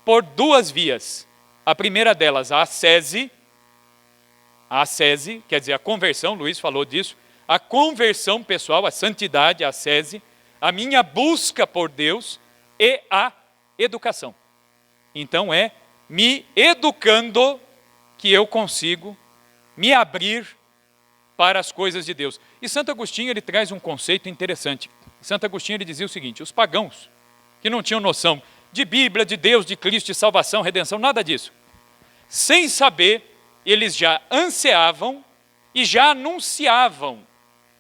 A: por duas vias. A primeira delas, a ascese, quer dizer, a conversão, Luiz falou disso, a conversão pessoal, a santidade, a ascese, a minha busca por Deus e a educação. Então é me educando que eu consigo me abrir para as coisas de Deus. E Santo Agostinho ele traz um conceito interessante. Santo Agostinho ele dizia o seguinte: os pagãos, que não tinham noção de Bíblia, de Deus, de Cristo, de salvação, redenção, nada disso, sem saber, eles já ansiavam e já anunciavam,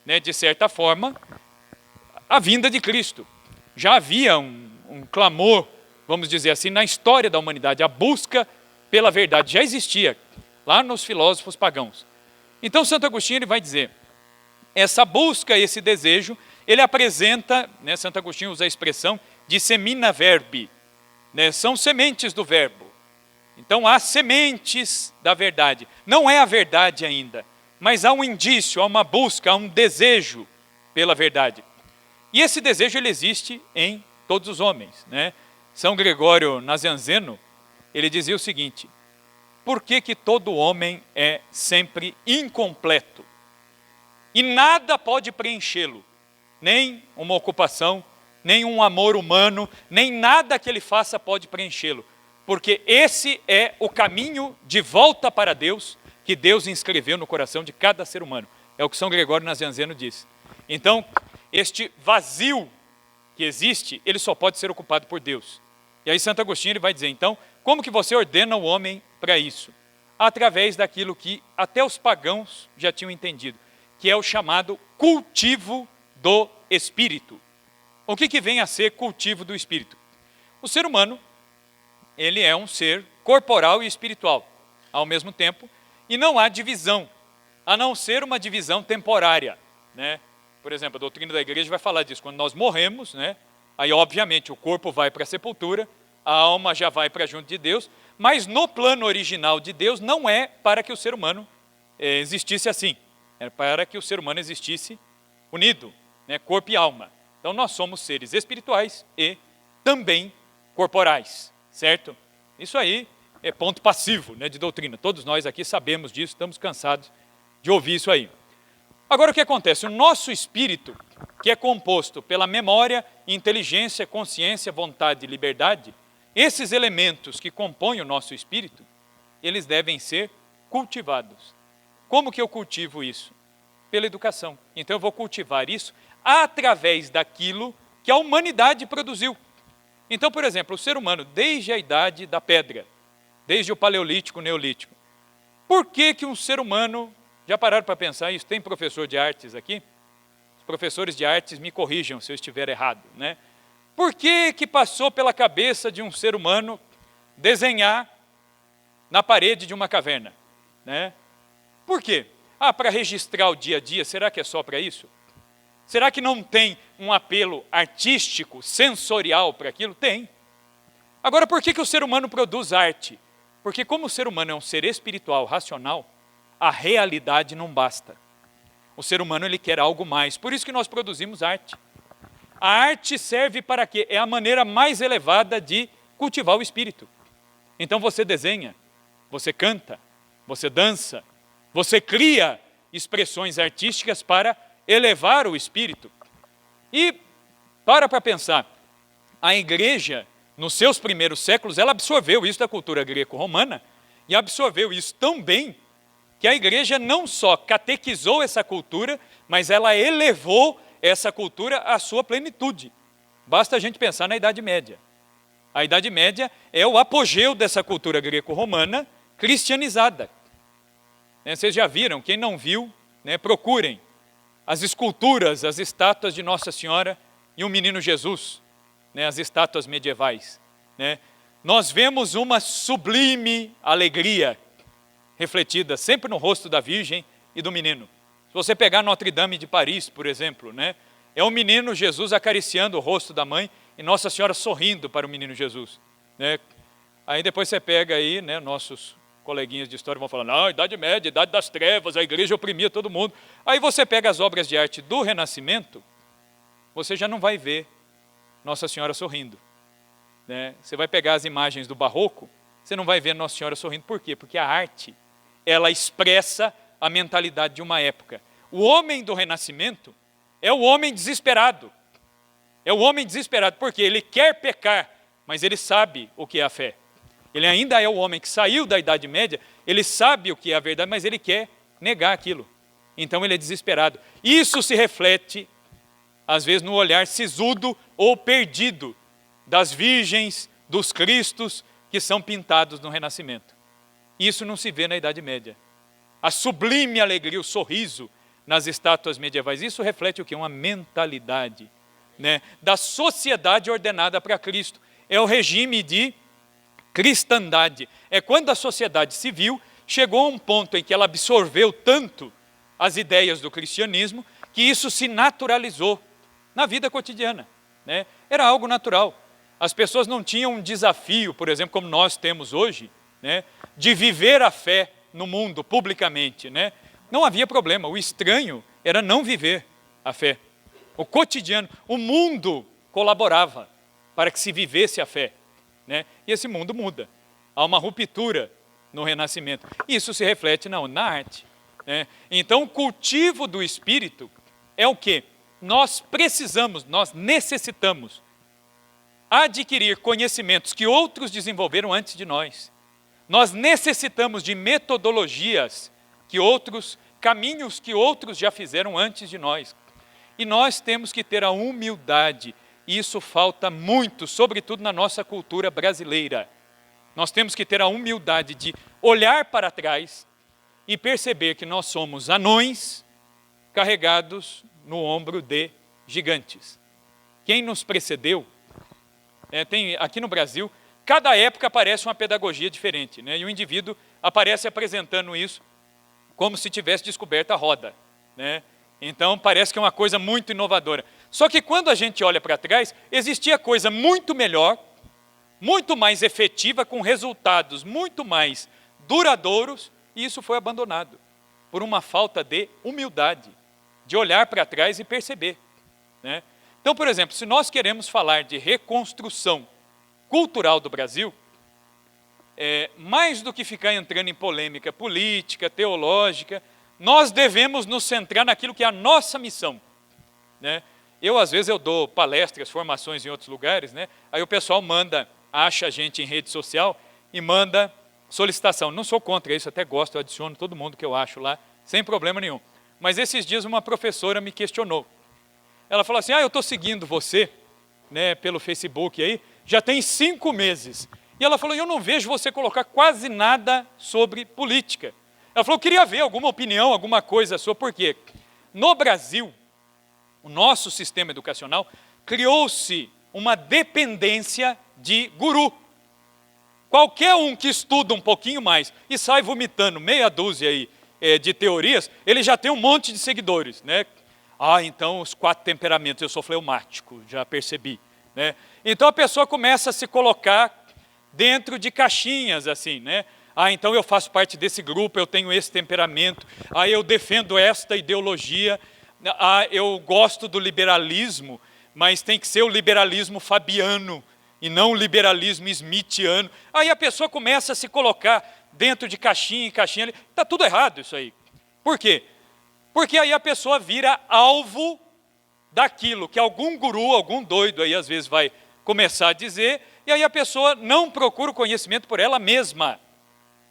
A: né, de certa forma, a vinda de Cristo. Já havia um clamor, vamos dizer assim, na história da humanidade, a busca pela verdade já existia lá nos filósofos pagãos. Então Santo Agostinho ele vai dizer, essa busca, esse desejo, ele apresenta, né, Santo Agostinho usa a expressão de semina verbi, né, são sementes do verbo. Então há sementes da verdade, não é a verdade ainda, mas há um indício, há uma busca, há um desejo pela verdade. E esse desejo ele existe em todos os homens, né? São Gregório Nazianzeno, ele dizia o seguinte: por que que todo homem é sempre incompleto? E nada pode preenchê-lo, nem uma ocupação, nem um amor humano, nem nada que ele faça pode preenchê-lo, porque esse é o caminho de volta para Deus que Deus inscreveu no coração de cada ser humano. É o que São Gregório Nazianzeno diz. Então, este vazio que existe, ele só pode ser ocupado por Deus. E aí Santo Agostinho ele vai dizer, então, como que você ordena o homem para isso? Através daquilo que até os pagãos já tinham entendido, que é o chamado cultivo do espírito. O que vem a ser cultivo do espírito? O ser humano, ele é um ser corporal e espiritual, ao mesmo tempo, e não há divisão, a não ser uma divisão temporária, né? Por exemplo, a doutrina da igreja vai falar disso, quando nós morremos, né? Aí obviamente o corpo vai para a sepultura, a alma já vai para junto de Deus, mas no plano original de Deus não é para que o ser humano existisse assim, é para que o ser humano existisse unido, né? Corpo e alma. Então nós somos seres espirituais e também corporais, certo? Isso aí é ponto passivo, né, de doutrina. Todos nós aqui sabemos disso, estamos cansados de ouvir isso aí. Agora o que acontece? O nosso espírito, que é composto pela memória, inteligência, consciência, vontade e liberdade, esses elementos que compõem o nosso espírito, eles devem ser cultivados. Como que eu cultivo isso? Pela educação. Então eu vou cultivar isso através daquilo que a humanidade produziu. Então, por exemplo, o ser humano, desde a idade da pedra, desde o paleolítico, neolítico, por que um ser humano, já pararam para pensar isso? Tem professor de artes aqui? Os professores de artes me corrijam se eu estiver errado, né? Por que passou pela cabeça de um ser humano desenhar na parede de uma caverna, né? Por quê? Para registrar o dia a dia, será que é só para isso? Será que não tem um apelo artístico, sensorial para aquilo? Tem. Agora, por que o ser humano produz arte? Porque como o ser humano é um ser espiritual, racional, a realidade não basta. O ser humano ele quer algo mais, por isso que nós produzimos arte. A arte serve para quê? É a maneira mais elevada de cultivar o espírito. Então você desenha, você canta, você dança, você cria expressões artísticas para elevar o espírito. E para pensar, a igreja, nos seus primeiros séculos, ela absorveu isso da cultura greco-romana e absorveu isso tão bem que a igreja não só catequizou essa cultura, mas ela elevou essa cultura à sua plenitude. Basta a gente pensar na Idade Média. A Idade Média é o apogeu dessa cultura greco-romana cristianizada. Vocês já viram, quem não viu, né, procurem as esculturas, as estátuas de Nossa Senhora e o Menino Jesus, né, as estátuas medievais, né? Nós vemos uma sublime alegria refletida sempre no rosto da Virgem e do menino. Se você pegar Notre Dame de Paris, por exemplo, né, é o menino Jesus acariciando o rosto da mãe e Nossa Senhora sorrindo para o menino Jesus. né? Aí depois você pega aí, né, nossos coleguinhas de história vão falar, não, Idade Média, Idade das Trevas, a igreja oprimia todo mundo. Aí você pega as obras de arte do Renascimento, você já não vai ver Nossa Senhora sorrindo, né? Você vai pegar as imagens do Barroco, você não vai ver Nossa Senhora sorrindo. Por quê? Porque a arte, ela expressa a mentalidade de uma época. O homem do Renascimento é o homem desesperado. É o homem desesperado, porque ele quer pecar, mas ele sabe o que é a fé. Ele ainda é o homem que saiu da Idade Média, ele sabe o que é a verdade, mas ele quer negar aquilo. Então ele é desesperado. Isso se reflete, às vezes, no olhar sisudo ou perdido das virgens, dos cristos que são pintados no Renascimento. Isso não se vê na Idade Média. A sublime alegria, o sorriso nas estátuas medievais, isso reflete o quê? Uma mentalidade, né, da sociedade ordenada para Cristo. É o regime de cristandade. É quando a sociedade civil chegou a um ponto em que ela absorveu tanto as ideias do cristianismo, que isso se naturalizou na vida cotidiana, né? Era algo natural. As pessoas não tinham um desafio, por exemplo, como nós temos hoje, né, de viver a fé no mundo publicamente, né? Não havia problema, o estranho era não viver a fé. O cotidiano, o mundo colaborava para que se vivesse a fé, né? E esse mundo muda. Há uma ruptura no Renascimento. Isso se reflete na arte, né? Então, o cultivo do Espírito é o quê? Nós precisamos, nós necessitamos adquirir conhecimentos que outros desenvolveram antes de nós. Nós necessitamos de metodologias que outros, caminhos que outros já fizeram antes de nós. E nós temos que ter a humildade, e isso falta muito, sobretudo na nossa cultura brasileira. Nós temos que ter a humildade de olhar para trás e perceber que nós somos anões carregados no ombro de gigantes. Quem nos precedeu, tem aqui no Brasil, cada época aparece uma pedagogia diferente, né? E o indivíduo aparece apresentando isso como se tivesse descoberto a roda, né? Então parece que é uma coisa muito inovadora. Só que quando a gente olha para trás, existia coisa muito melhor, muito mais efetiva, com resultados muito mais duradouros, e isso foi abandonado por uma falta de humildade, de olhar para trás e perceber, né? Então, por exemplo, se nós queremos falar de reconstrução cultural do Brasil, mais do que ficar entrando em polêmica política, teológica, nós devemos nos centrar naquilo que é a nossa missão, né? Às vezes, eu dou palestras, formações em outros lugares, né? Aí o pessoal acha a gente em rede social e manda solicitação. Não sou contra isso, até gosto, eu adiciono todo mundo que eu acho lá, sem problema nenhum. Mas esses dias uma professora me questionou. Ela falou assim, eu estou seguindo você, né, pelo Facebook aí, já tem 5 meses. E ela falou, eu não vejo você colocar quase nada sobre política. Ela falou, eu queria ver alguma opinião, alguma coisa sua, por quê? No Brasil, o nosso sistema educacional criou-se uma dependência de guru. Qualquer um que estuda um pouquinho mais e sai vomitando meia dúzia aí, de teorias, ele já tem um monte de seguidores, né? Então os 4 temperamentos, eu sou fleumático, já percebi, né? Então a pessoa começa a se colocar dentro de caixinhas, assim, né? Então eu faço parte desse grupo, eu tenho esse temperamento, eu defendo esta ideologia, eu gosto do liberalismo, mas tem que ser o liberalismo fabiano, e não o liberalismo smithiano. Aí a pessoa começa a se colocar dentro de caixinha em caixinha, está tudo errado isso aí. Por quê? Porque aí a pessoa vira alvo daquilo que algum guru, algum doido aí às vezes vai começar a dizer, e aí a pessoa não procura o conhecimento por ela mesma.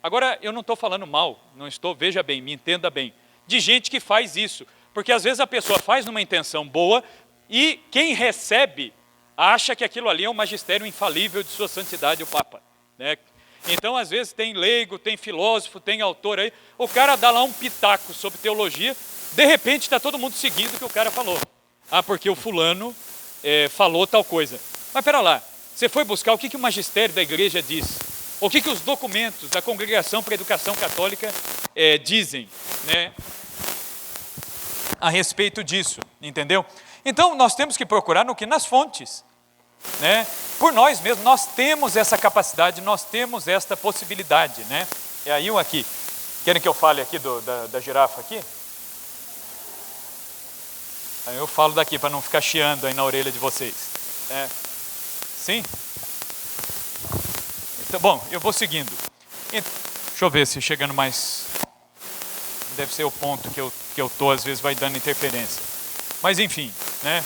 A: Agora, eu não estou falando mal, veja bem, me entenda bem, de gente que faz isso, porque às vezes a pessoa faz numa intenção boa, e quem recebe acha que aquilo ali é um magistério infalível de sua santidade, o Papa, né? Então, às vezes, tem leigo, tem filósofo, tem autor aí, o cara dá lá um pitaco sobre teologia, de repente está todo mundo seguindo o que o cara falou. Porque o fulano falou tal coisa. Mas pera lá, você foi buscar o que o magistério da igreja diz? O que os documentos da Congregação para a Educação Católica dizem, né, a respeito disso, entendeu? Então, nós temos que procurar nas fontes. né? Por nós mesmos, nós temos essa capacidade, nós temos esta possibilidade, né? E aí um aqui, querem que eu fale aqui da girafa aqui? Aí eu falo daqui para não ficar chiando aí na orelha de vocês. Sim? Então, bom, eu vou seguindo. Deixa eu ver se chegando mais... Deve ser o ponto que eu tô, às vezes vai dando interferência. Mas enfim, né?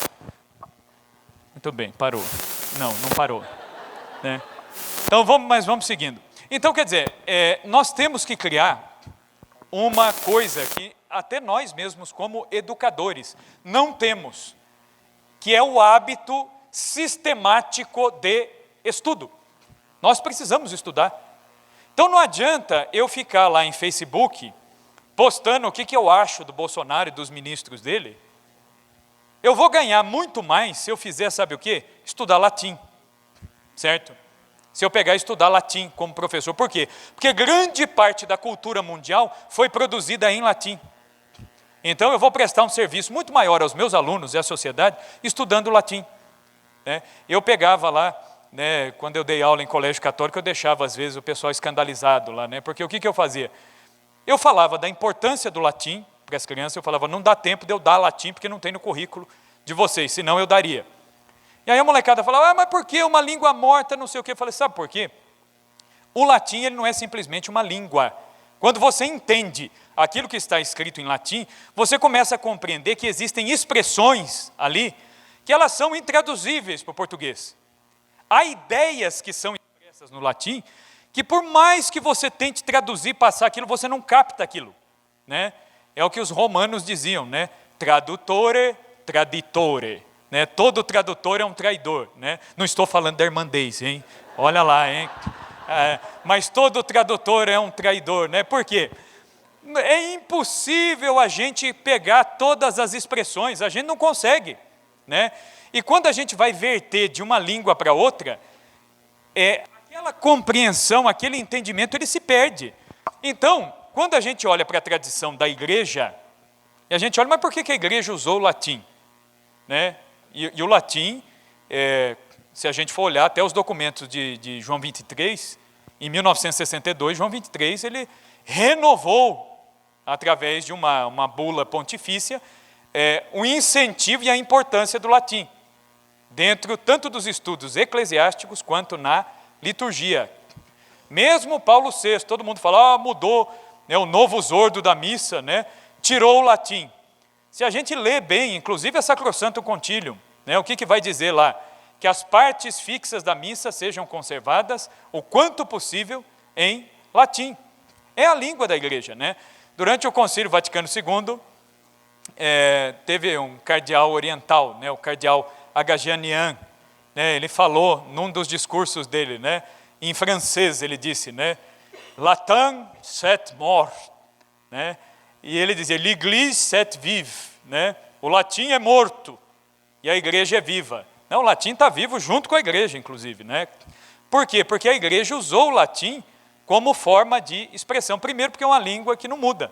A: Muito bem, parou. Não parou. Né? Então vamos seguindo. Então quer dizer, nós temos que criar uma coisa que até nós mesmos como educadores não temos, que é o hábito sistemático de estudo. Nós precisamos estudar. Então não adianta eu ficar lá em Facebook postando o que eu acho do Bolsonaro e dos ministros dele. Eu vou ganhar muito mais se eu fizer, sabe o quê? Estudar latim, certo? Se eu pegar e estudar latim como professor. Por quê? Porque grande parte da cultura mundial foi produzida em latim. Então eu vou prestar um serviço muito maior aos meus alunos e à sociedade estudando latim. Né? Eu pegava lá, né, quando eu dei aula em colégio católico, eu deixava às vezes o pessoal escandalizado lá, né? Porque o que eu fazia? Eu falava da importância do latim para as crianças, eu falava, não dá tempo de eu dar latim porque não tem no currículo de vocês, senão eu daria. E aí a molecada falava, mas por que uma língua morta, não sei o quê? Eu falei, sabe por quê? O latim ele não é simplesmente uma língua. Quando você entende aquilo que está escrito em latim, você começa a compreender que existem expressões ali que elas são intraduzíveis para o português. Há ideias que são expressas no latim que por mais que você tente traduzir, passar aquilo, você não capta aquilo, né? É o que os romanos diziam, né? Tradutore, traditore, né? Todo tradutor é um traidor, né? Não estou falando da irmandez, hein? Olha lá, hein? Mas todo tradutor é um traidor, né? Por quê? É impossível a gente pegar todas as expressões, a gente não consegue, né? E quando a gente vai verter de uma língua para outra, aquela compreensão, aquele entendimento, ele se perde. Então, quando a gente olha para a tradição da igreja, e a gente olha, mas por que a igreja usou o latim? Né? E o latim, se a gente for olhar até os documentos de João 23, em 1962, João 23, ele renovou, através de uma bula pontifícia, o incentivo e a importância do latim, dentro tanto dos estudos eclesiásticos quanto na liturgia. Mesmo Paulo VI, todo mundo fala, mudou, né, o novo sordo da missa, né, tirou o latim. Se a gente lê bem, inclusive a Sacrosanto Concilium, né, o que vai dizer lá? Que as partes fixas da missa sejam conservadas o quanto possível em latim. É a língua da igreja, né? Durante o Concílio Vaticano II, teve um cardeal oriental, né, o cardeal Agajanian, né, ele falou num dos discursos dele, né, em francês ele disse, né, Latin c'est mort, né, e ele dizia, l'église c'est vive, né, o latim é morto e a igreja é viva. Não, o latim está vivo junto com a igreja, inclusive, né? Por quê? Porque a igreja usou o latim como forma de expressão. Primeiro, porque é uma língua que não muda,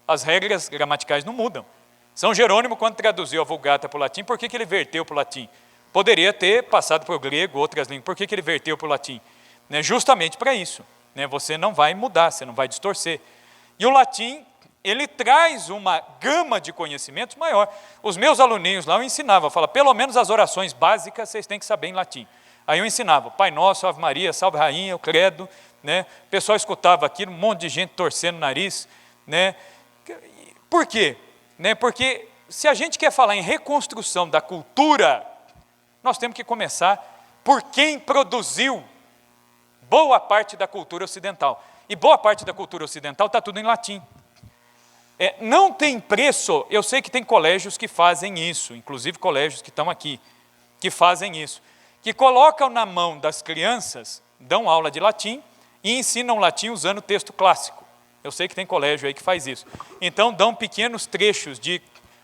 A: as regras gramaticais não mudam. São Jerônimo, quando traduziu a Vulgata para o latim, por que ele verteu para o latim? Poderia ter passado para o grego, outras línguas, por que ele verteu para o latim? Né, justamente para isso, né, você não vai mudar, você não vai distorcer. E o latim, ele traz uma gama de conhecimentos maior. Os meus aluninhos lá, eu ensinava, eu falava, pelo menos as orações básicas vocês têm que saber em latim. Aí eu ensinava, Pai Nosso, Ave Maria, Salve Rainha, o Credo, né? O pessoal escutava aquilo, um monte de gente torcendo o nariz, né? Por quê? Né? Porque se a gente quer falar em reconstrução da cultura, nós temos que começar por quem produziu boa parte da cultura ocidental. E boa parte da cultura ocidental está tudo em latim. Não tem preço, eu sei que tem colégios que fazem isso, inclusive colégios que estão aqui, que fazem isso, que colocam na mão das crianças, dão aula de latim e ensinam latim usando texto clássico. Eu sei que tem colégio aí que faz isso. Então dão pequenos trechos de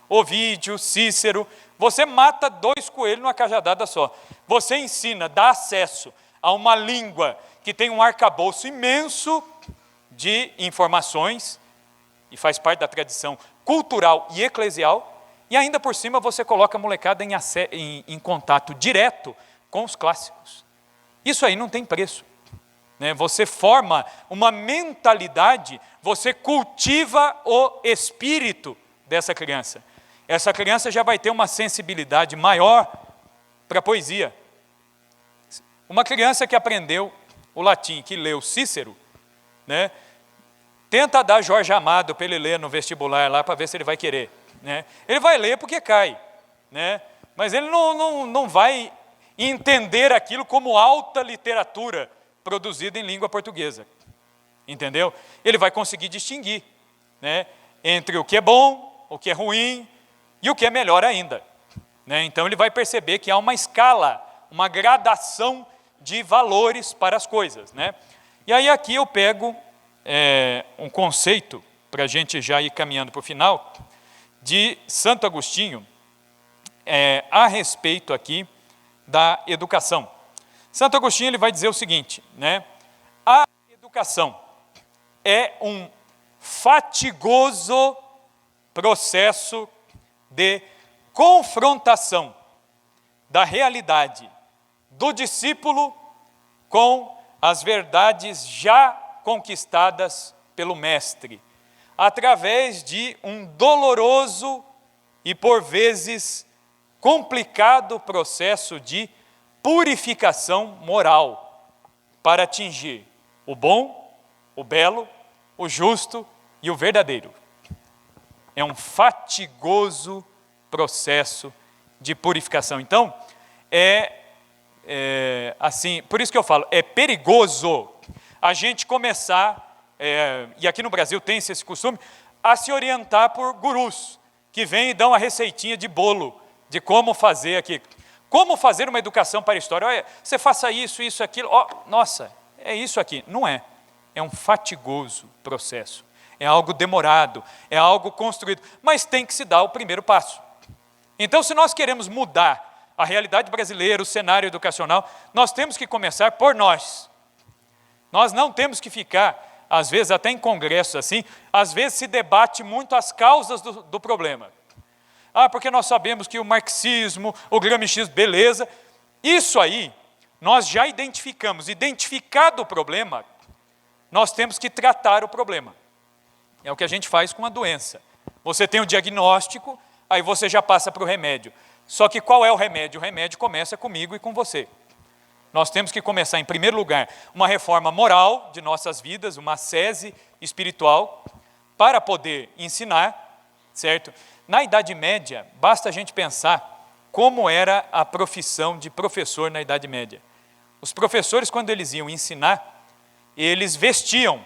A: Ovídio, Cícero, você mata 2 coelhos numa cajadada só. Você ensina, dá acesso a uma língua que tem um arcabouço imenso de informações, e faz parte da tradição cultural e eclesial, e ainda por cima você coloca a molecada em contato direto com os clássicos. Isso aí não tem preço, né? Você forma uma mentalidade, você cultiva o espírito dessa criança. Essa criança já vai ter uma sensibilidade maior para a poesia. Uma criança que aprendeu o latim, que leu Cícero, né? Tenta dar Jorge Amado para ele ler no vestibular lá, para ver se ele vai querer, né? Ele vai ler porque cai, né? Mas ele não vai entender aquilo como alta literatura produzida em língua portuguesa, entendeu? Ele vai conseguir distinguir, né, entre o que é bom, o que é ruim e o que é melhor ainda, né? Então ele vai perceber que há uma escala, uma gradação de valores para as coisas, né? E aí aqui eu pego um conceito, para a gente já ir caminhando para o final, de Santo Agostinho, a respeito aqui da educação. Santo Agostinho ele vai dizer o seguinte, né? A educação é um fatigoso processo de confrontação da realidade do discípulo com as verdades já conquistadas pelo mestre, através de um doloroso e, por vezes, complicado processo de purificação moral para atingir o bom, o belo, o justo e o verdadeiro. É um fatigoso processo de purificação. Então, assim, por isso que eu falo, é perigoso a gente começar, e aqui no Brasil tem esse costume, a se orientar por gurus, que vêm e dão a receitinha de bolo, de como fazer aqui. Como fazer uma educação para a história? Olha, você faça isso, isso, aquilo. Oh, nossa, é isso aqui. Não é. É um fatigoso processo. É algo demorado, é algo construído. Mas tem que se dar o primeiro passo. Então, se nós queremos mudar a realidade brasileira, o cenário educacional, nós temos que começar por nós. Nós não temos que ficar, às vezes até em congressos assim, às vezes se debate muito as causas do problema. Porque nós sabemos que o marxismo, o gramscismo, beleza. Isso aí, nós já identificamos. Identificado o problema, nós temos que tratar o problema. É o que a gente faz com a doença. Você tem o diagnóstico, aí você já passa para o remédio. Só que qual é o remédio? O remédio começa comigo e com você. Nós temos que começar, em primeiro lugar, uma reforma moral de nossas vidas, uma ascese espiritual, para poder ensinar, certo? Na Idade Média, basta a gente pensar como era a profissão de professor na Idade Média. Os professores, quando eles iam ensinar, eles vestiam,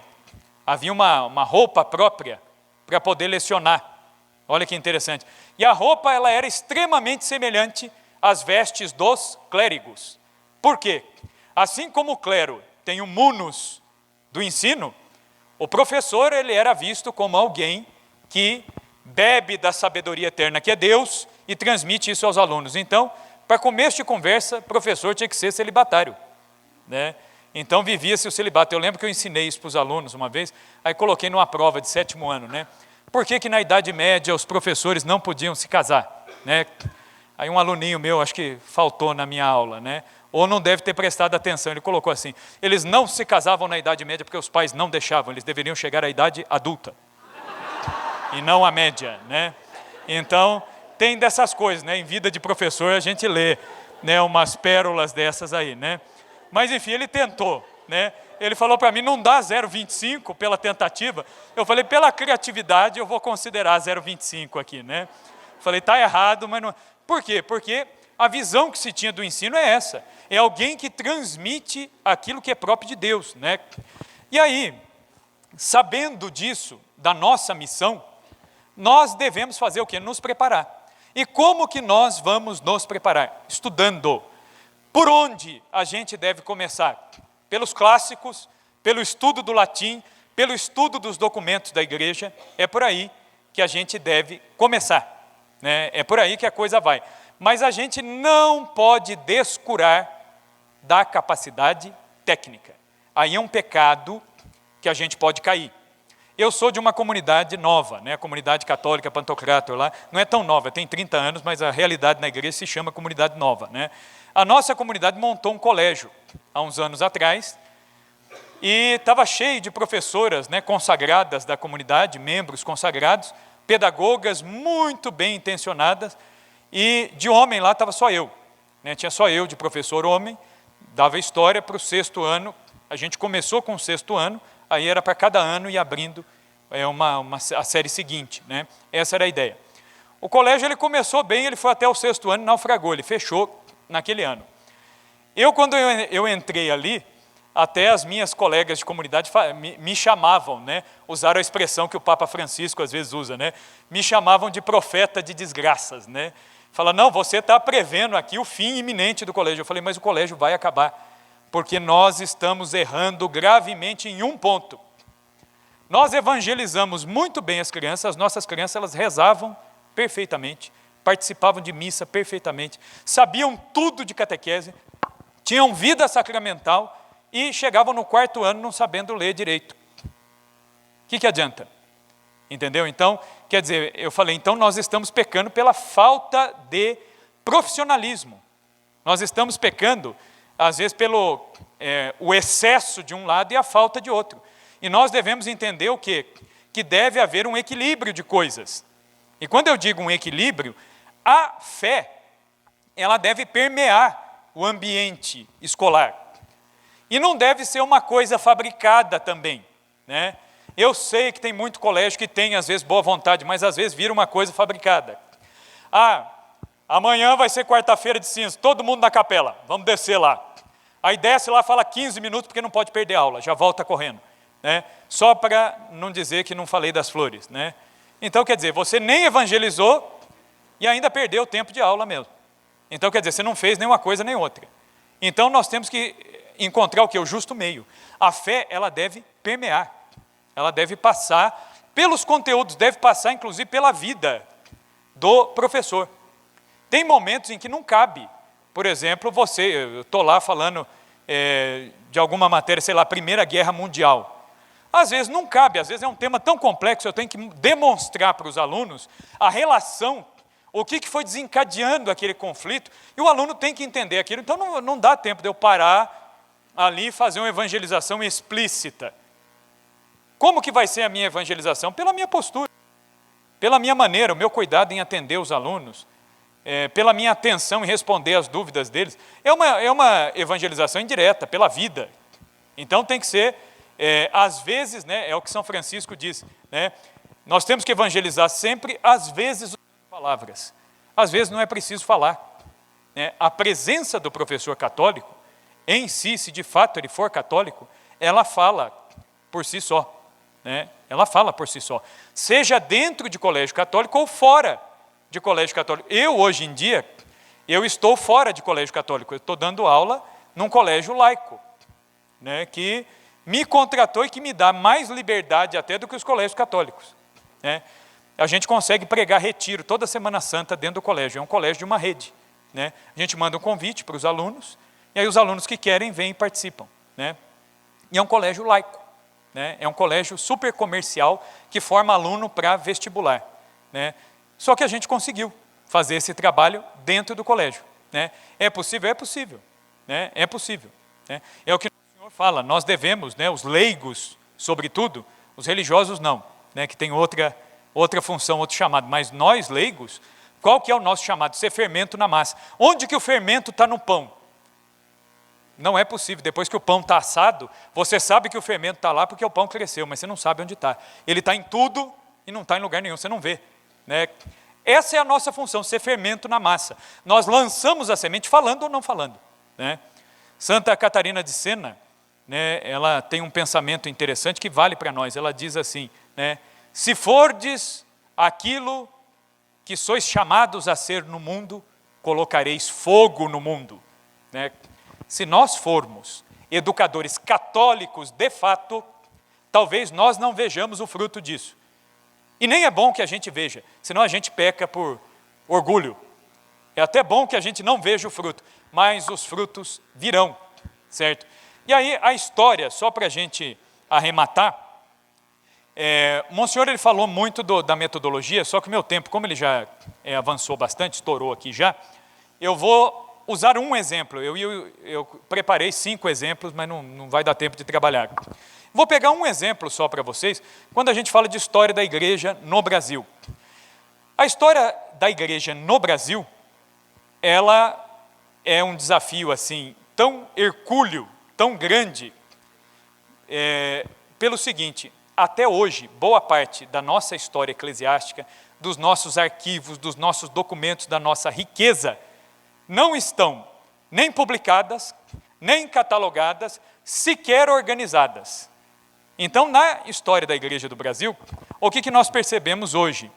A: havia uma roupa própria para poder lecionar. Olha que interessante. E a roupa ela era extremamente semelhante às vestes dos clérigos. Por quê? Assim como o clero tem o munus do ensino, o professor ele era visto como alguém que bebe da sabedoria eterna que é Deus e transmite isso aos alunos. Então, para começo de conversa, o professor tinha que ser celibatário, né? Então, vivia-se o celibato. Eu lembro que eu ensinei isso para os alunos uma vez, aí coloquei numa prova de 7º ano, né? Por que na Idade Média os professores não podiam se casar, né? Aí um aluninho meu, acho que faltou na minha aula, né? Ou não deve ter prestado atenção, ele colocou assim, eles não se casavam na Idade Média porque os pais não deixavam, eles deveriam chegar à idade adulta. E não a média, né? Então, tem dessas coisas, né? Em vida de professor a gente lê, né, umas pérolas dessas aí, né? Mas enfim, ele tentou, né? Ele falou para mim, não dá 0,25 pela tentativa. Eu falei, pela criatividade eu vou considerar 0,25 aqui, né? Falei, tá errado, mas não... Por quê? Porque a visão que se tinha do ensino é essa. É alguém que transmite aquilo que é próprio de Deus, né? E aí, sabendo disso, da nossa missão, nós devemos fazer o quê? Nos preparar. E como que nós vamos nos preparar? Estudando. Por onde a gente deve começar? Pelos clássicos, pelo estudo do latim, pelo estudo dos documentos da igreja. É por aí que a gente deve começar, né? É por aí que a coisa vai. Mas a gente não pode descurar da capacidade técnica. Aí é um pecado que a gente pode cair. Eu sou de uma comunidade nova, né? A comunidade católica Pantocrátor lá, não é tão nova, tem 30 anos, mas a realidade na igreja se chama comunidade nova, né? A nossa comunidade montou um colégio há uns anos atrás, e estava cheio de professoras, né, consagradas da comunidade, membros consagrados, pedagogas muito bem intencionadas, e de homem lá estava só eu, né? Tinha só eu de professor homem, dava história para o 6º ano, a gente começou com o 6º ano, aí era para cada ano ir abrindo a série seguinte, né? Essa era a ideia. O colégio ele começou bem, ele foi até o 6º ano, naufragou, ele fechou naquele ano. Quando eu entrei ali, até as minhas colegas de comunidade me chamavam, né? Usaram a expressão que o Papa Francisco às vezes usa, né? Me chamavam de profeta de desgraças, né? Fala, não, você está prevendo aqui o fim iminente do colégio. Eu falei, mas o colégio vai acabar, porque nós estamos errando gravemente em um ponto. Nós evangelizamos muito bem as crianças, as nossas crianças elas rezavam perfeitamente, participavam de missa perfeitamente, sabiam tudo de catequese, tinham vida sacramental, e chegavam no 4º ano não sabendo ler direito. O que adianta? Entendeu? Então, quer dizer, eu falei, então nós estamos pecando pela falta de profissionalismo. Nós estamos pecando, às vezes, pelo o excesso de um lado e a falta de outro. E nós devemos entender o quê? Que deve haver um equilíbrio de coisas. E quando eu digo um equilíbrio, a fé, ela deve permear o ambiente escolar. E não deve ser uma coisa fabricada também, né? Eu sei que tem muito colégio que tem, às vezes, boa vontade, mas às vezes vira uma coisa fabricada. Amanhã vai ser quarta-feira de cinza, todo mundo na capela, vamos descer lá. Aí desce lá, fala 15 minutos, porque não pode perder aula, já volta correndo, né? Só para não dizer que não falei das flores, né? Então, quer dizer, você nem evangelizou e ainda perdeu o tempo de aula mesmo. Então, quer dizer, você não fez nenhuma coisa nem outra. Então, nós temos que encontrar o quê? O justo meio. A fé, ela deve permear, ela deve passar pelos conteúdos, deve passar, inclusive, pela vida do professor. Tem momentos em que não cabe. Por exemplo, eu estou lá falando de alguma matéria, sei lá, Primeira Guerra Mundial. Às vezes não cabe, às vezes é um tema tão complexo, eu tenho que demonstrar para os alunos a relação, o que foi desencadeando aquele conflito, e o aluno tem que entender aquilo. Então não dá tempo de eu parar ali e fazer uma evangelização explícita. Como que vai ser a minha evangelização? Pela minha postura, pela minha maneira, o meu cuidado em atender os alunos, pela minha atenção em responder às dúvidas deles. É uma evangelização indireta, pela vida. Então tem que ser, às vezes, né, é o que São Francisco diz, né, nós temos que evangelizar sempre, às vezes, usando palavras. Às vezes não é preciso falar. Né? A presença do professor católico, em si, se de fato ele for católico, ela fala por si só. Né? Ela fala por si só. Seja dentro de colégio católico ou fora de colégio católico. Eu, hoje em dia, eu estou fora de colégio católico. Eu estou dando aula num colégio laico, né, que me contratou e que me dá mais liberdade até do que os colégios católicos. Né? A gente consegue pregar retiro toda Semana Santa dentro do colégio. É um colégio de uma rede. Né? A gente manda um convite para os alunos, e aí os alunos que querem vêm e participam. Né? E é um colégio laico. Né? É um colégio super comercial que forma aluno para vestibular. Né? Só que a gente conseguiu fazer esse trabalho dentro do colégio. Né? É possível? É possível. Né? É possível. Né? É o que o Senhor fala, nós devemos, né, os leigos, sobretudo, os religiosos não, né, que tem outra função, outro chamado, mas nós leigos, qual que é o nosso chamado? Ser fermento na massa. Onde que o fermento está no pão? Não é possível, depois que o pão está assado, você sabe que o fermento está lá porque o pão cresceu, mas você não sabe onde está. Ele está em tudo e não está em lugar nenhum, você não vê. Né? Essa é a nossa função, ser fermento na massa. Nós lançamos a semente falando ou não falando. Né? Santa Catarina de Sena, né, ela tem um pensamento interessante que vale para nós. Ela diz assim, né, se fordes aquilo que sois chamados a ser no mundo, colocareis fogo no mundo. Né? Se nós formos educadores católicos de fato, talvez nós não vejamos o fruto disso. E nem é bom que a gente veja, senão a gente peca por orgulho. É até bom que a gente não veja o fruto, mas os frutos virão, certo? E aí a história, só para a gente arrematar, O Monsenhor ele falou muito da metodologia, só que o meu tempo, como ele já avançou bastante, estourou aqui já, eu vou usar um exemplo. Eu preparei 5 exemplos, mas não vai dar tempo de trabalhar. Vou pegar um exemplo só para vocês, quando a gente fala de história da igreja no Brasil. A história da igreja no Brasil, ela é um desafio assim, tão hercúleo, tão grande, pelo seguinte: até hoje, boa parte da nossa história eclesiástica, dos nossos arquivos, dos nossos documentos, da nossa riqueza, não estão nem publicadas, nem catalogadas, sequer organizadas. Então, na história da Igreja do Brasil, o que nós percebemos hoje?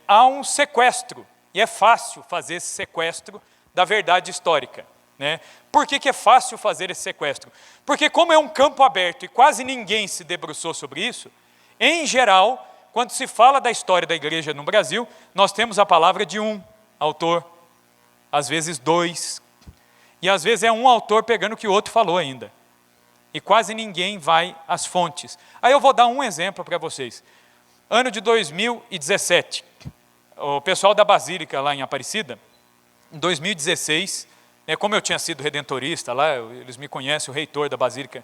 A: Há um sequestro, e é fácil fazer esse sequestro da verdade histórica. Né? Por que é fácil fazer esse sequestro? Porque como é um campo aberto e quase ninguém se debruçou sobre isso, em geral, quando se fala da história da igreja no Brasil, nós temos a palavra de um autor, às vezes 2, e às vezes é um autor pegando o que o outro falou ainda. E quase ninguém vai às fontes. Aí eu vou dar um exemplo para vocês. Ano de 2017, o pessoal da Basílica lá em Aparecida, em 2016, como eu tinha sido redentorista lá, eles me conhecem, o reitor da Basílica,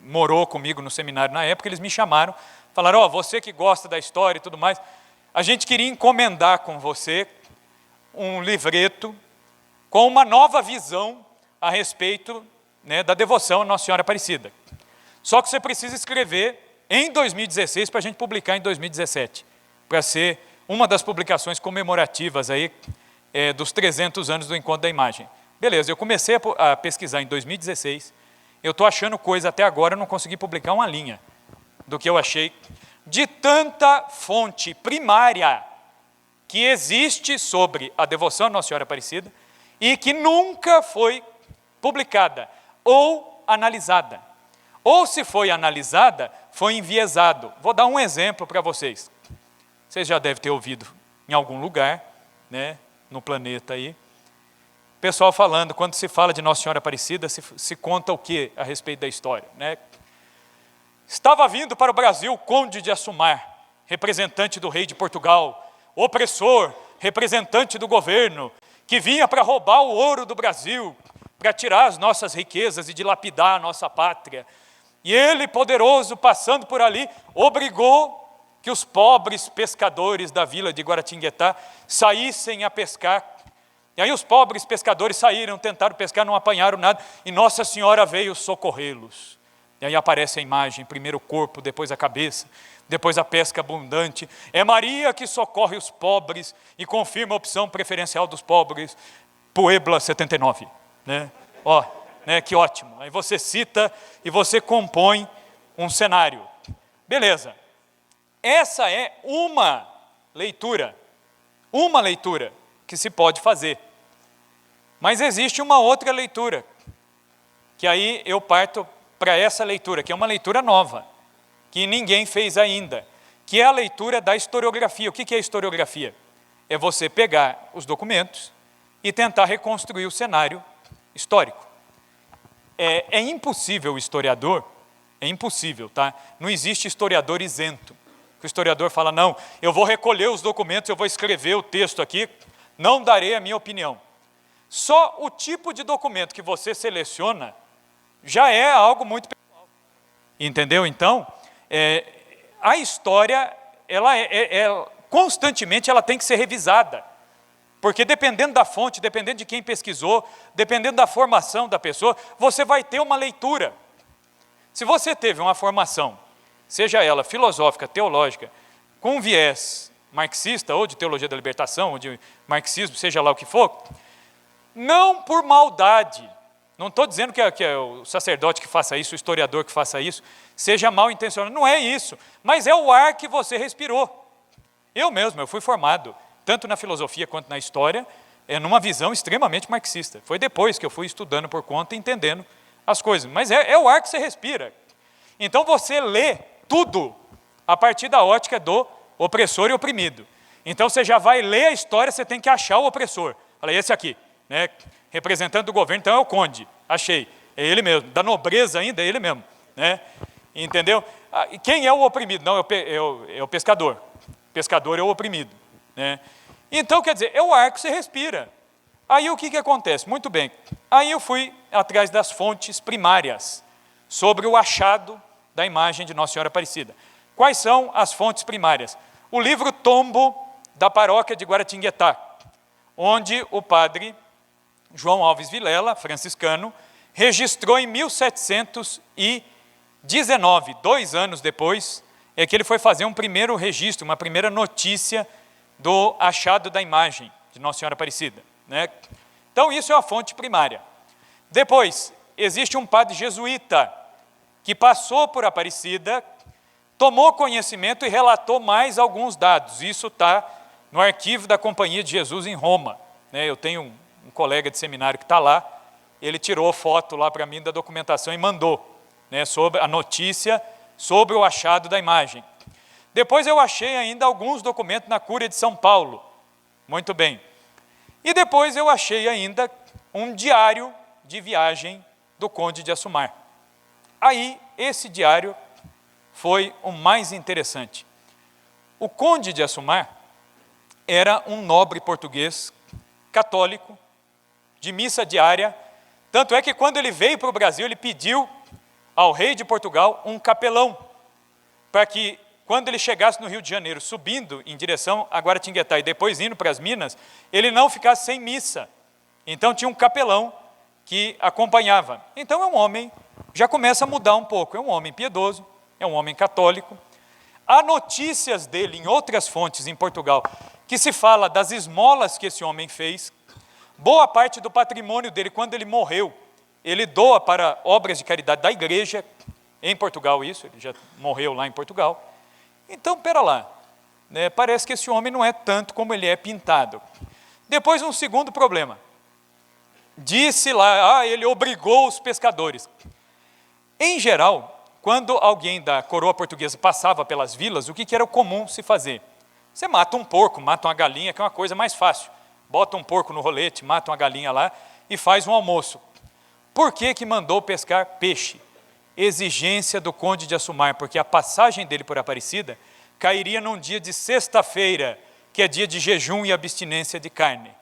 A: morou comigo no seminário na época, eles me chamaram, falaram, você que gosta da história e tudo mais, a gente queria encomendar com você um livreto com uma nova visão a respeito da devoção à Nossa Senhora Aparecida. Só que você precisa escrever em 2016 para a gente publicar em 2017, para ser uma das publicações comemorativas aí, dos 300 anos do Encontro da Imagem. Beleza, eu comecei a pesquisar em 2016, eu estou achando coisa até agora, eu não consegui publicar uma linha do que eu achei, de tanta fonte primária que existe sobre a devoção à Nossa Senhora Aparecida e que nunca foi publicada ou analisada. Ou se foi analisada, foi enviesado. Vou dar um exemplo para vocês. Vocês já devem ter ouvido em algum lugar, no planeta aí, pessoal falando, quando se fala de Nossa Senhora Aparecida, se conta o que a respeito da história? Estava vindo para o Brasil o Conde de Assumar, representante do rei de Portugal, opressor, representante do governo, que vinha para roubar o ouro do Brasil, para tirar as nossas riquezas e dilapidar a nossa pátria. E ele, poderoso, passando por ali, obrigou que os pobres pescadores da vila de Guaratinguetá saíssem a pescar. E aí os pobres pescadores saíram, tentaram pescar, não apanharam nada, e Nossa Senhora veio socorrê-los. E aí aparece a imagem, primeiro o corpo, depois a cabeça, depois a pesca abundante. É Maria que socorre os pobres e confirma a opção preferencial dos pobres, Puebla 79. Que ótimo. Aí você cita e você compõe um cenário. Beleza. Essa é uma leitura que se pode fazer. Mas existe uma outra leitura, que aí eu parto para essa leitura, que é uma leitura nova, que ninguém fez ainda, que é a leitura da historiografia. O que é historiografia? É você pegar os documentos e tentar reconstruir o cenário histórico. É impossível o historiador, é impossível, tá? Não existe historiador isento. O historiador fala, não, eu vou recolher os documentos, eu vou escrever o texto aqui, não darei a minha opinião. Só o tipo de documento que você seleciona já é algo muito pessoal. Entendeu? Então, a história, constantemente ela tem que ser revisada. Porque dependendo da fonte, dependendo de quem pesquisou, dependendo da formação da pessoa, você vai ter uma leitura. Se você teve uma formação, seja ela filosófica, teológica, com viés marxista, ou de teologia da libertação, ou de marxismo, seja lá o que for, não por maldade, não estou dizendo que é o sacerdote que faça isso, o historiador que faça isso, seja mal intencionado, não é isso, mas é o ar que você respirou. Eu fui formado, tanto na filosofia quanto na história, numa visão extremamente marxista. Foi depois que eu fui estudando por conta e entendendo as coisas, mas é o ar que você respira. Então você lê tudo a partir da ótica do opressor e oprimido. Então você já vai ler a história, você tem que achar o opressor. Fala, esse aqui, representante do governo, então é o conde, achei, é ele mesmo, da nobreza ainda, é ele mesmo. Entendeu? E quem é o oprimido? Não, é o pescador. O pescador é o oprimido, né? Então, quer dizer, é o ar que você respira. Aí o que acontece? Muito bem. Aí eu fui atrás das fontes primárias sobre o achado da imagem de Nossa Senhora Aparecida. Quais são as fontes primárias? O livro Tombo da paróquia de Guaratinguetá, onde o padre João Alves Vilela, franciscano, registrou em 1719, 2 anos depois, é que ele foi fazer um primeiro registro, uma primeira notícia do achado da imagem de Nossa Senhora Aparecida, né? Então, isso é a fonte primária. Depois, existe um padre jesuíta que passou por Aparecida, tomou conhecimento e relatou mais alguns dados. Isso está no arquivo da Companhia de Jesus em Roma, né? Eu tenho um colega de seminário que está lá, ele tirou foto lá para mim da documentação e mandou, né, sobre a notícia sobre o achado da imagem. Depois eu achei ainda alguns documentos na Cúria de São Paulo. Muito bem. E depois eu achei ainda um diário de viagem do Conde de Assumar. Aí, esse diário foi o mais interessante. O Conde de Assumar era um nobre português, católico, de missa diária. Tanto é que quando ele veio para o Brasil, ele pediu ao rei de Portugal um capelão, para que quando ele chegasse no Rio de Janeiro, subindo em direção a Guaratinguetá e depois indo para as Minas, ele não ficasse sem missa. Então tinha um capelão que acompanhava. Então é um homem, já começa a mudar um pouco, é um homem piedoso, é um homem católico. Há notícias dele em outras fontes em Portugal, que se fala das esmolas que esse homem fez. Boa parte do patrimônio dele, quando ele morreu, ele doa para obras de caridade da igreja, em Portugal isso, ele já morreu lá em Portugal. Então, pera lá, né, parece que esse homem não é tanto como ele é pintado. Depois, um segundo problema. Disse lá, ele obrigou os pescadores. Em geral, quando alguém da coroa portuguesa passava pelas vilas, o que era comum se fazer? Você mata um porco, mata uma galinha, que é uma coisa mais fácil. Bota um porco no rolete, mata uma galinha lá e faz um almoço. Por que mandou pescar peixe? Exigência do Conde de Assumar, porque a passagem dele por Aparecida cairia num dia de sexta-feira, que é dia de jejum e abstinência de carne.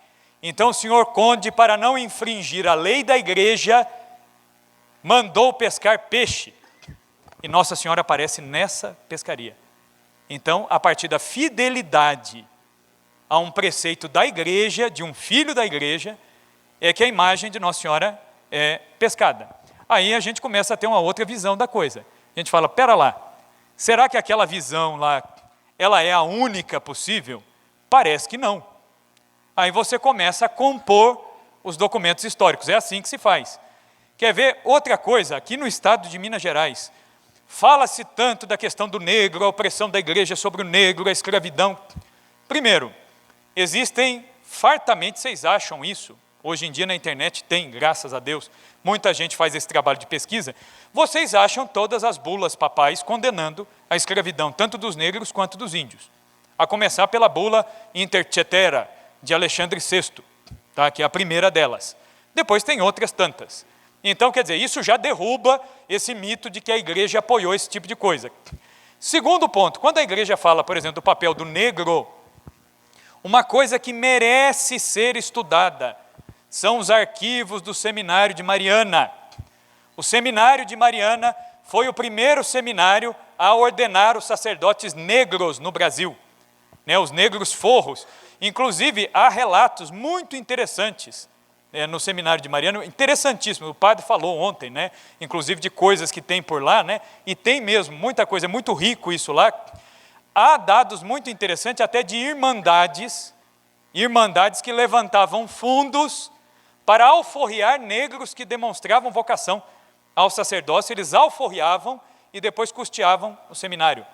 A: Então o senhor Conde, para não infringir a lei da igreja, mandou pescar peixe. E Nossa Senhora aparece nessa pescaria. Então, a partir da fidelidade a um preceito da igreja, de um filho da igreja, é que a imagem de Nossa Senhora é pescada. Aí a gente começa a ter uma outra visão da coisa. A gente fala, pera lá, será que aquela visão lá, ela é a única possível? Parece que não. Aí você começa a compor os documentos históricos, é assim que se faz. Quer ver outra coisa? Aqui no estado de Minas Gerais, fala-se tanto da questão do negro, a opressão da igreja sobre o negro, a escravidão. Primeiro, existem fartamente, vocês acham isso? Hoje em dia na internet tem, graças a Deus, muita gente faz esse trabalho de pesquisa. Vocês acham todas as bulas papais condenando a escravidão, tanto dos negros quanto dos índios. A começar pela bula Inter Cetera, de Alexandre VI, tá? Que é a primeira delas. Depois tem outras tantas. Então, quer dizer, isso já derruba esse mito de que a igreja apoiou esse tipo de coisa. Segundo ponto, quando a igreja fala, por exemplo, do papel do negro, uma coisa que merece ser estudada são os arquivos do Seminário de Mariana. O Seminário de Mariana foi o primeiro seminário a ordenar os sacerdotes negros no Brasil, né, os negros forros. Inclusive, há relatos muito interessantes no Seminário de Mariana, interessantíssimo. O padre falou ontem, né, inclusive de coisas que tem por lá, né, e tem mesmo muita coisa, é muito rico isso lá. Há dados muito interessantes até de irmandades que levantavam fundos para alforriar negros que demonstravam vocação ao sacerdócio. Eles alforriavam e depois custeavam o seminário.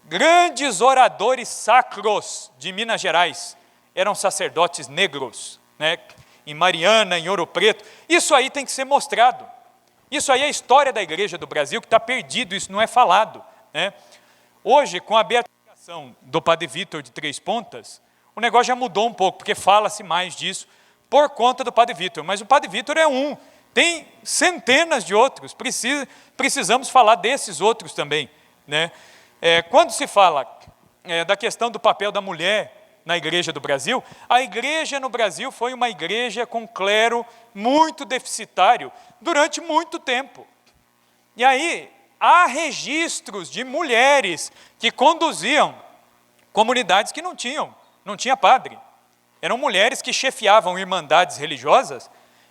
A: Grandes oradores sacros de Minas Gerais eram sacerdotes negros, né? Em Mariana, em Ouro Preto. Isso aí tem que ser mostrado. Isso aí é a história da igreja do Brasil, que está perdido, isso não é falado, né? Hoje, com a beatificação do padre Vítor de Três Pontas, o negócio já mudou um pouco, porque fala-se mais disso por conta do padre Vítor. Mas o padre Vítor é um Tem centenas de outros, precisamos falar desses outros também, né? Quando se fala da questão do papel da mulher na igreja do Brasil, a igreja no Brasil foi uma igreja com clero muito deficitário durante muito tempo. E aí, há registros de mulheres que conduziam comunidades que não tinha padre. Eram mulheres que chefiavam irmandades religiosas,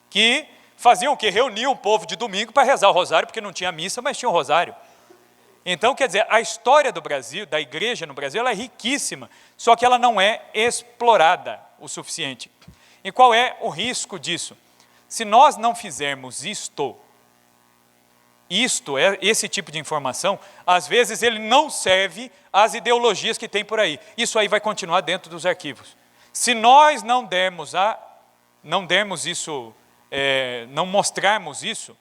A: que faziam o quê? Reuniam o povo de domingo para rezar o rosário, porque não tinha missa, mas tinha o rosário. Então, quer dizer, a história do Brasil, da igreja no Brasil, ela é riquíssima, só que ela não é explorada o suficiente. E qual é o risco disso? Se nós não fizermos esse tipo de informação, às vezes ele não serve às ideologias que tem por aí. Isso aí vai continuar dentro dos arquivos. Se nós não mostrarmos isso,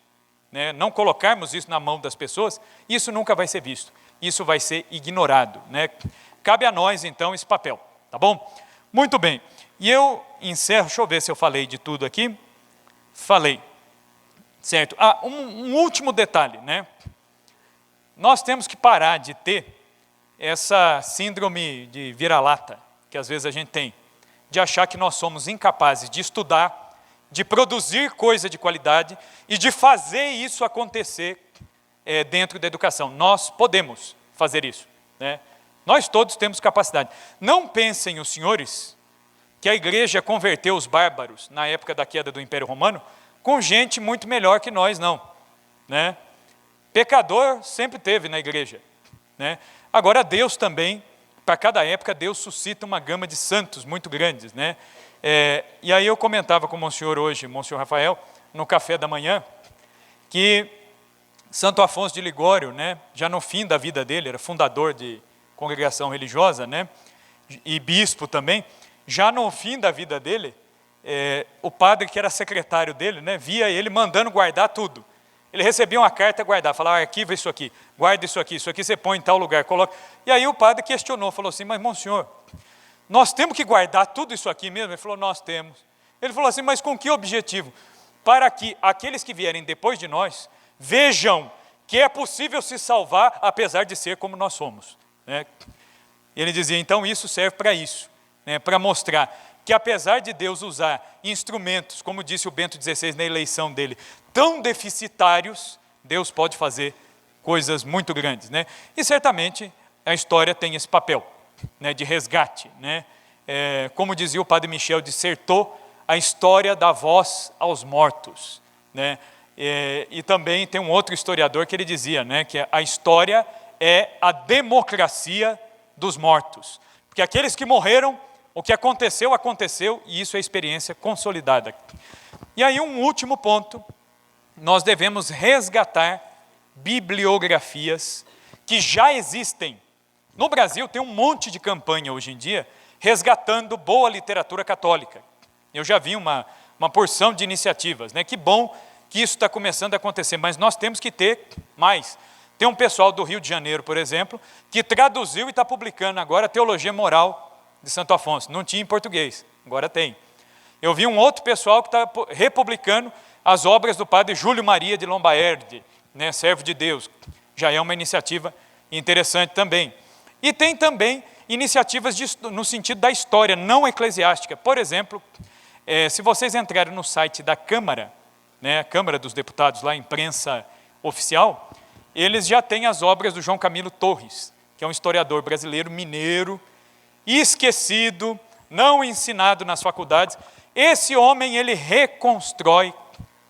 A: né, não colocarmos isso na mão das pessoas, isso nunca vai ser visto. Isso vai ser ignorado, né? Cabe a nós, então, esse papel, tá bom? Muito bem. E eu encerro, deixa eu ver se eu falei de tudo aqui. Falei. Certo. Um último detalhe, né? Nós temos que parar de ter essa síndrome de vira-lata, que às vezes a gente tem, de achar que nós somos incapazes de estudar, de produzir coisa de qualidade e de fazer isso acontecer dentro da educação. Nós podemos fazer isso, né? Nós todos temos capacidade. Não pensem os senhores que a igreja converteu os bárbaros na época da queda do Império Romano com gente muito melhor que nós, não, né? Pecador sempre teve na igreja, né? Agora Deus também, para cada época, Deus suscita uma gama de santos muito grandes, né? E aí eu comentava com o Monsenhor hoje, Monsenhor Rafael, no café da manhã, que Santo Afonso de Ligório, né, já no fim da vida dele, era fundador de congregação religiosa, né, e bispo também, já no fim da vida dele, o padre que era secretário dele, né, via ele mandando guardar tudo. Ele recebia uma carta, guardava, falava, arquiva isso aqui, guarda isso aqui você põe em tal lugar, coloca. E aí o padre questionou, falou assim, mas Monsenhor, nós temos que guardar tudo isso aqui mesmo? Ele falou, nós temos. Ele falou assim, mas com que objetivo? Para que aqueles que vierem depois de nós vejam que é possível se salvar apesar de ser como nós somos, né? Ele dizia, então isso serve para isso, né? Para mostrar que apesar de Deus usar instrumentos, como disse o Bento XVI na eleição dele, tão deficitários, Deus pode fazer coisas muito grandes, né? E certamente a história tem esse papel, né, de resgate, né? Como dizia o padre Michel, dissertou a história da voz aos mortos, né? E também tem um outro historiador que ele dizia, né, que a história é a democracia dos mortos, porque aqueles que morreram, o que aconteceu, aconteceu, e isso é experiência consolidada. E aí um último ponto, nós devemos resgatar bibliografias que já existem. No Brasil tem um monte de campanha hoje em dia resgatando boa literatura católica. Eu já vi uma porção de iniciativas, né? Que bom que isso está começando a acontecer, mas nós temos que ter mais. Tem um pessoal do Rio de Janeiro, por exemplo, que traduziu e está publicando agora a Teologia Moral de Santo Afonso. Não tinha em português, agora tem. Eu vi um outro pessoal que está republicando as obras do padre Júlio Maria de Lombaerdi, né? Servo de Deus. Já é uma iniciativa interessante também. E tem também iniciativas no sentido da história, não eclesiástica. Por exemplo, se vocês entrarem no site da Câmara, né, a Câmara dos Deputados, lá, imprensa oficial, eles já têm as obras do João Camilo Torres, que é um historiador brasileiro, mineiro, esquecido, não ensinado nas faculdades. Esse homem, ele reconstrói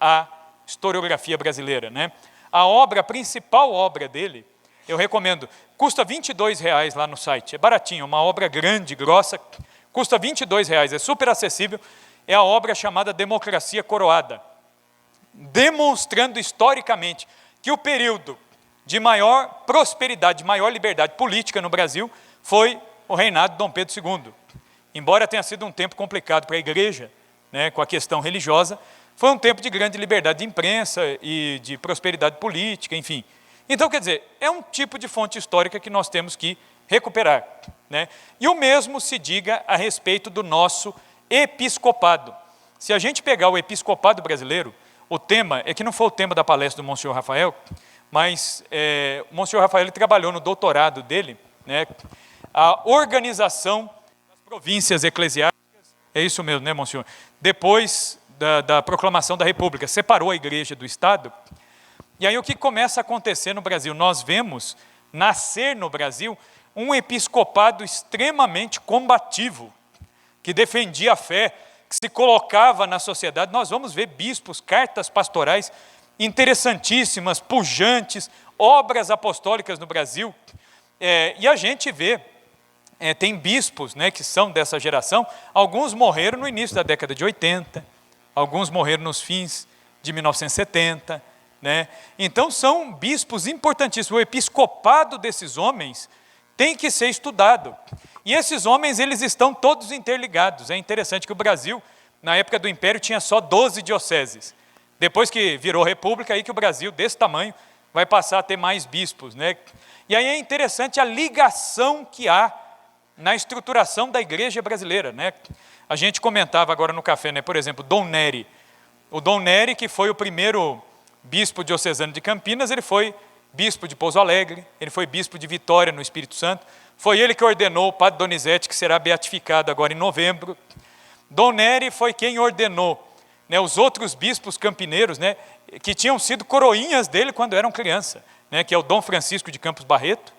A: a historiografia brasileira, né? A principal obra dele, eu recomendo, custa R$22 lá no site, é baratinho, uma obra grande, grossa, custa R$22, é super acessível, é a obra chamada Democracia Coroada, demonstrando historicamente que o período de maior prosperidade, de maior liberdade política no Brasil foi o reinado de Dom Pedro II. Embora tenha sido um tempo complicado para a igreja, né, com a questão religiosa, foi um tempo de grande liberdade de imprensa e de prosperidade política, enfim. Então, quer dizer, é um tipo de fonte histórica que nós temos que recuperar, né? E o mesmo se diga a respeito do nosso episcopado. Se a gente pegar o episcopado brasileiro, o tema, é que não foi o tema da palestra do Monsenhor Rafael, mas o Monsenhor Rafael ele trabalhou no doutorado dele, né, a organização das províncias eclesiásticas, é isso mesmo, né, Monsenhor? Depois da proclamação da República, separou a igreja do Estado. E aí o que começa a acontecer no Brasil? Nós vemos nascer no Brasil um episcopado extremamente combativo, que defendia a fé, que se colocava na sociedade. Nós vamos ver bispos, cartas pastorais interessantíssimas, pujantes, obras apostólicas no Brasil. E a gente vê, tem bispos, né, que são dessa geração, alguns morreram no início da década de 80, alguns morreram nos fins de 1970, né? Então são bispos importantíssimos. O episcopado desses homens tem que ser estudado. E esses homens, eles estão todos interligados. É interessante que o Brasil, na época do Império, tinha só 12 dioceses. Depois que virou república, aí que o Brasil, desse tamanho, vai passar a ter mais bispos, né? E aí é interessante a ligação que há na estruturação da igreja brasileira, né? A gente comentava agora no café, né? Por exemplo, Dom Nery. O Dom Nery, que foi o primeiro bispo diocesano de Campinas, ele foi bispo de Pouso Alegre, ele foi bispo de Vitória, no Espírito Santo. Foi ele que ordenou o padre Donizete, que será beatificado agora em novembro. Dom Nery foi quem ordenou, né, os outros bispos campineiros, né, que tinham sido coroinhas dele quando eram criança, né, que é o Dom Francisco de Campos Barreto,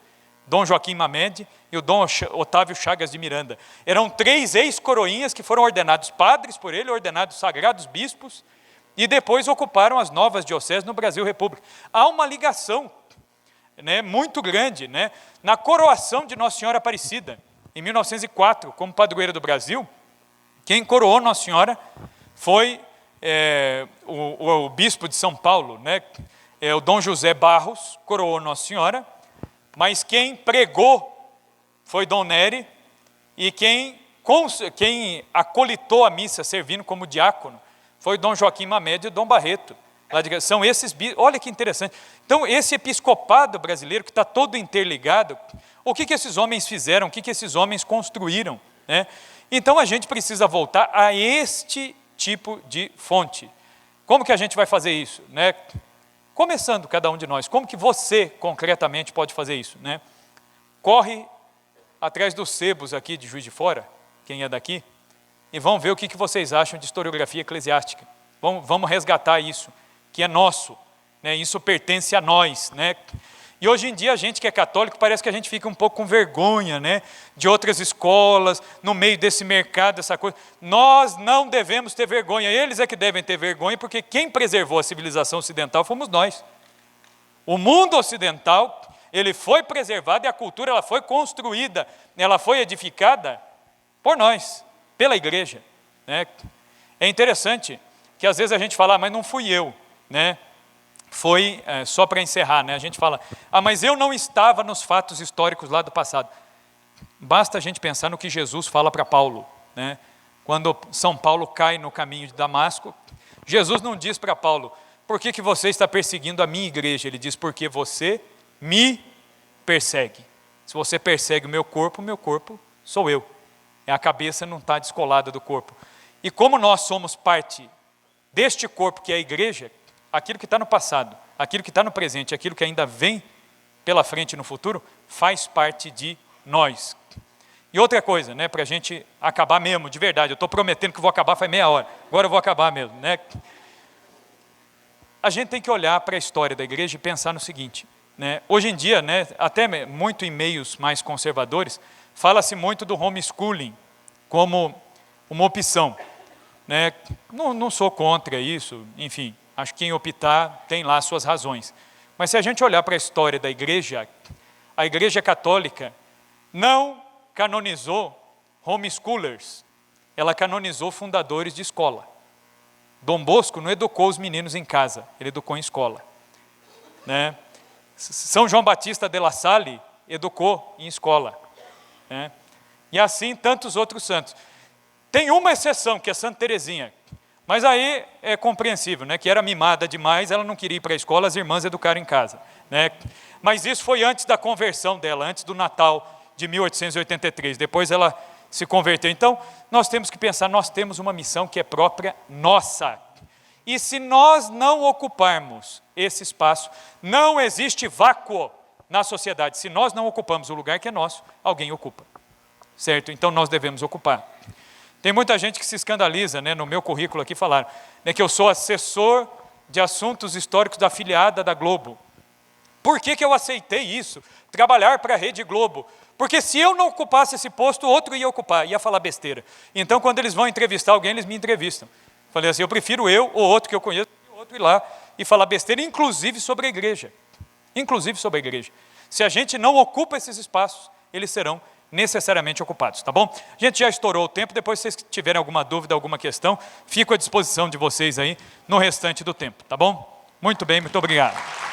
A: Dom Joaquim Mamede e o Dom Otávio Chagas de Miranda. Eram 3 ex-coroinhas que foram ordenados padres por ele, ordenados sagrados bispos, e depois ocuparam as novas dioceses no Brasil República. Há uma ligação, né, muito grande, né, na coroação de Nossa Senhora Aparecida, em 1904, como padroeira do Brasil. Quem coroou Nossa Senhora foi o bispo de São Paulo, né, o Dom José Barros, coroou Nossa Senhora, mas quem pregou foi Dom Nery, e quem acolitou a missa, servindo como diácono, foi Dom Joaquim Mamede e Dom Barreto. São esses bispos. Olha que interessante. Então, esse episcopado brasileiro, que está todo interligado, o que esses homens fizeram, o que esses homens construíram, né? Então, a gente precisa voltar a este tipo de fonte. Como que a gente vai fazer isso, né? Começando cada um de nós. Como que você, concretamente, pode fazer isso, né? Corre atrás dos sebos aqui de Juiz de Fora, quem é daqui, e vão ver o que vocês acham de historiografia eclesiástica. Vamos resgatar isso, que é nosso, né? Isso pertence a nós, né? E hoje em dia a gente que é católico parece que a gente fica um pouco com vergonha, né, de outras escolas, no meio desse mercado, essa coisa. Nós não devemos ter vergonha, eles é que devem ter vergonha, porque quem preservou a civilização ocidental fomos nós. O mundo ocidental, ele foi preservado e a cultura ela foi construída, ela foi edificada por nós, pela igreja, né? É interessante que às vezes a gente fala, mas não fui eu, né? Foi, só para encerrar, né? A gente fala, mas eu não estava nos fatos históricos lá do passado. Basta a gente pensar no que Jesus fala para Paulo, né? Quando São Paulo cai no caminho de Damasco, Jesus não diz para Paulo, por que você está perseguindo a minha igreja? Ele diz, porque você me persegue. Se você persegue o meu corpo sou eu. A cabeça não está descolada do corpo. E como nós somos parte deste corpo que é a igreja, aquilo que está no passado, aquilo que está no presente, aquilo que ainda vem pela frente no futuro, faz parte de nós. E outra coisa, né, para a gente acabar mesmo, de verdade, eu estou prometendo que vou acabar faz meia hora, agora eu vou acabar mesmo, né? A gente tem que olhar para a história da igreja e pensar no seguinte, né? Hoje em dia, né, até muito em meios mais conservadores, fala-se muito do homeschooling como uma opção, né? Não sou contra isso, enfim, acho que quem optar tem lá suas razões. Mas se a gente olhar para a história da igreja, a igreja católica não canonizou homeschoolers, ela canonizou fundadores de escola. Dom Bosco não educou os meninos em casa, ele educou em escola, né? São João Batista de La Salle educou em escola, né? E assim tantos outros santos. Tem uma exceção, que é Santa Teresinha, mas aí é compreensível, né? Que era mimada demais, ela não queria ir para a escola, as irmãs educaram em casa, né? Mas isso foi antes da conversão dela, antes do Natal de 1883, depois ela se converteu. Então, nós temos que pensar, nós temos uma missão que é própria nossa. E se nós não ocuparmos esse espaço, não existe vácuo na sociedade. Se nós não ocupamos o lugar que é nosso, alguém ocupa. Certo? Então nós devemos ocupar. Tem muita gente que se escandaliza, né, no meu currículo aqui falaram, né, que eu sou assessor de assuntos históricos da afiliada da Globo. Por que eu aceitei isso? Trabalhar para a Rede Globo. Porque se eu não ocupasse esse posto, outro ia ocupar, ia falar besteira. Então, quando eles vão entrevistar alguém, eles me entrevistam. Falei assim, eu prefiro eu ou outro que eu conheço, o outro ir lá e falar besteira, inclusive sobre a igreja. Inclusive sobre a igreja. Se a gente não ocupa esses espaços, eles serão necessariamente ocupados, tá bom? A gente já estourou o tempo, depois se vocês tiverem alguma dúvida, alguma questão, fico à disposição de vocês aí no restante do tempo, tá bom? Muito bem, muito obrigado.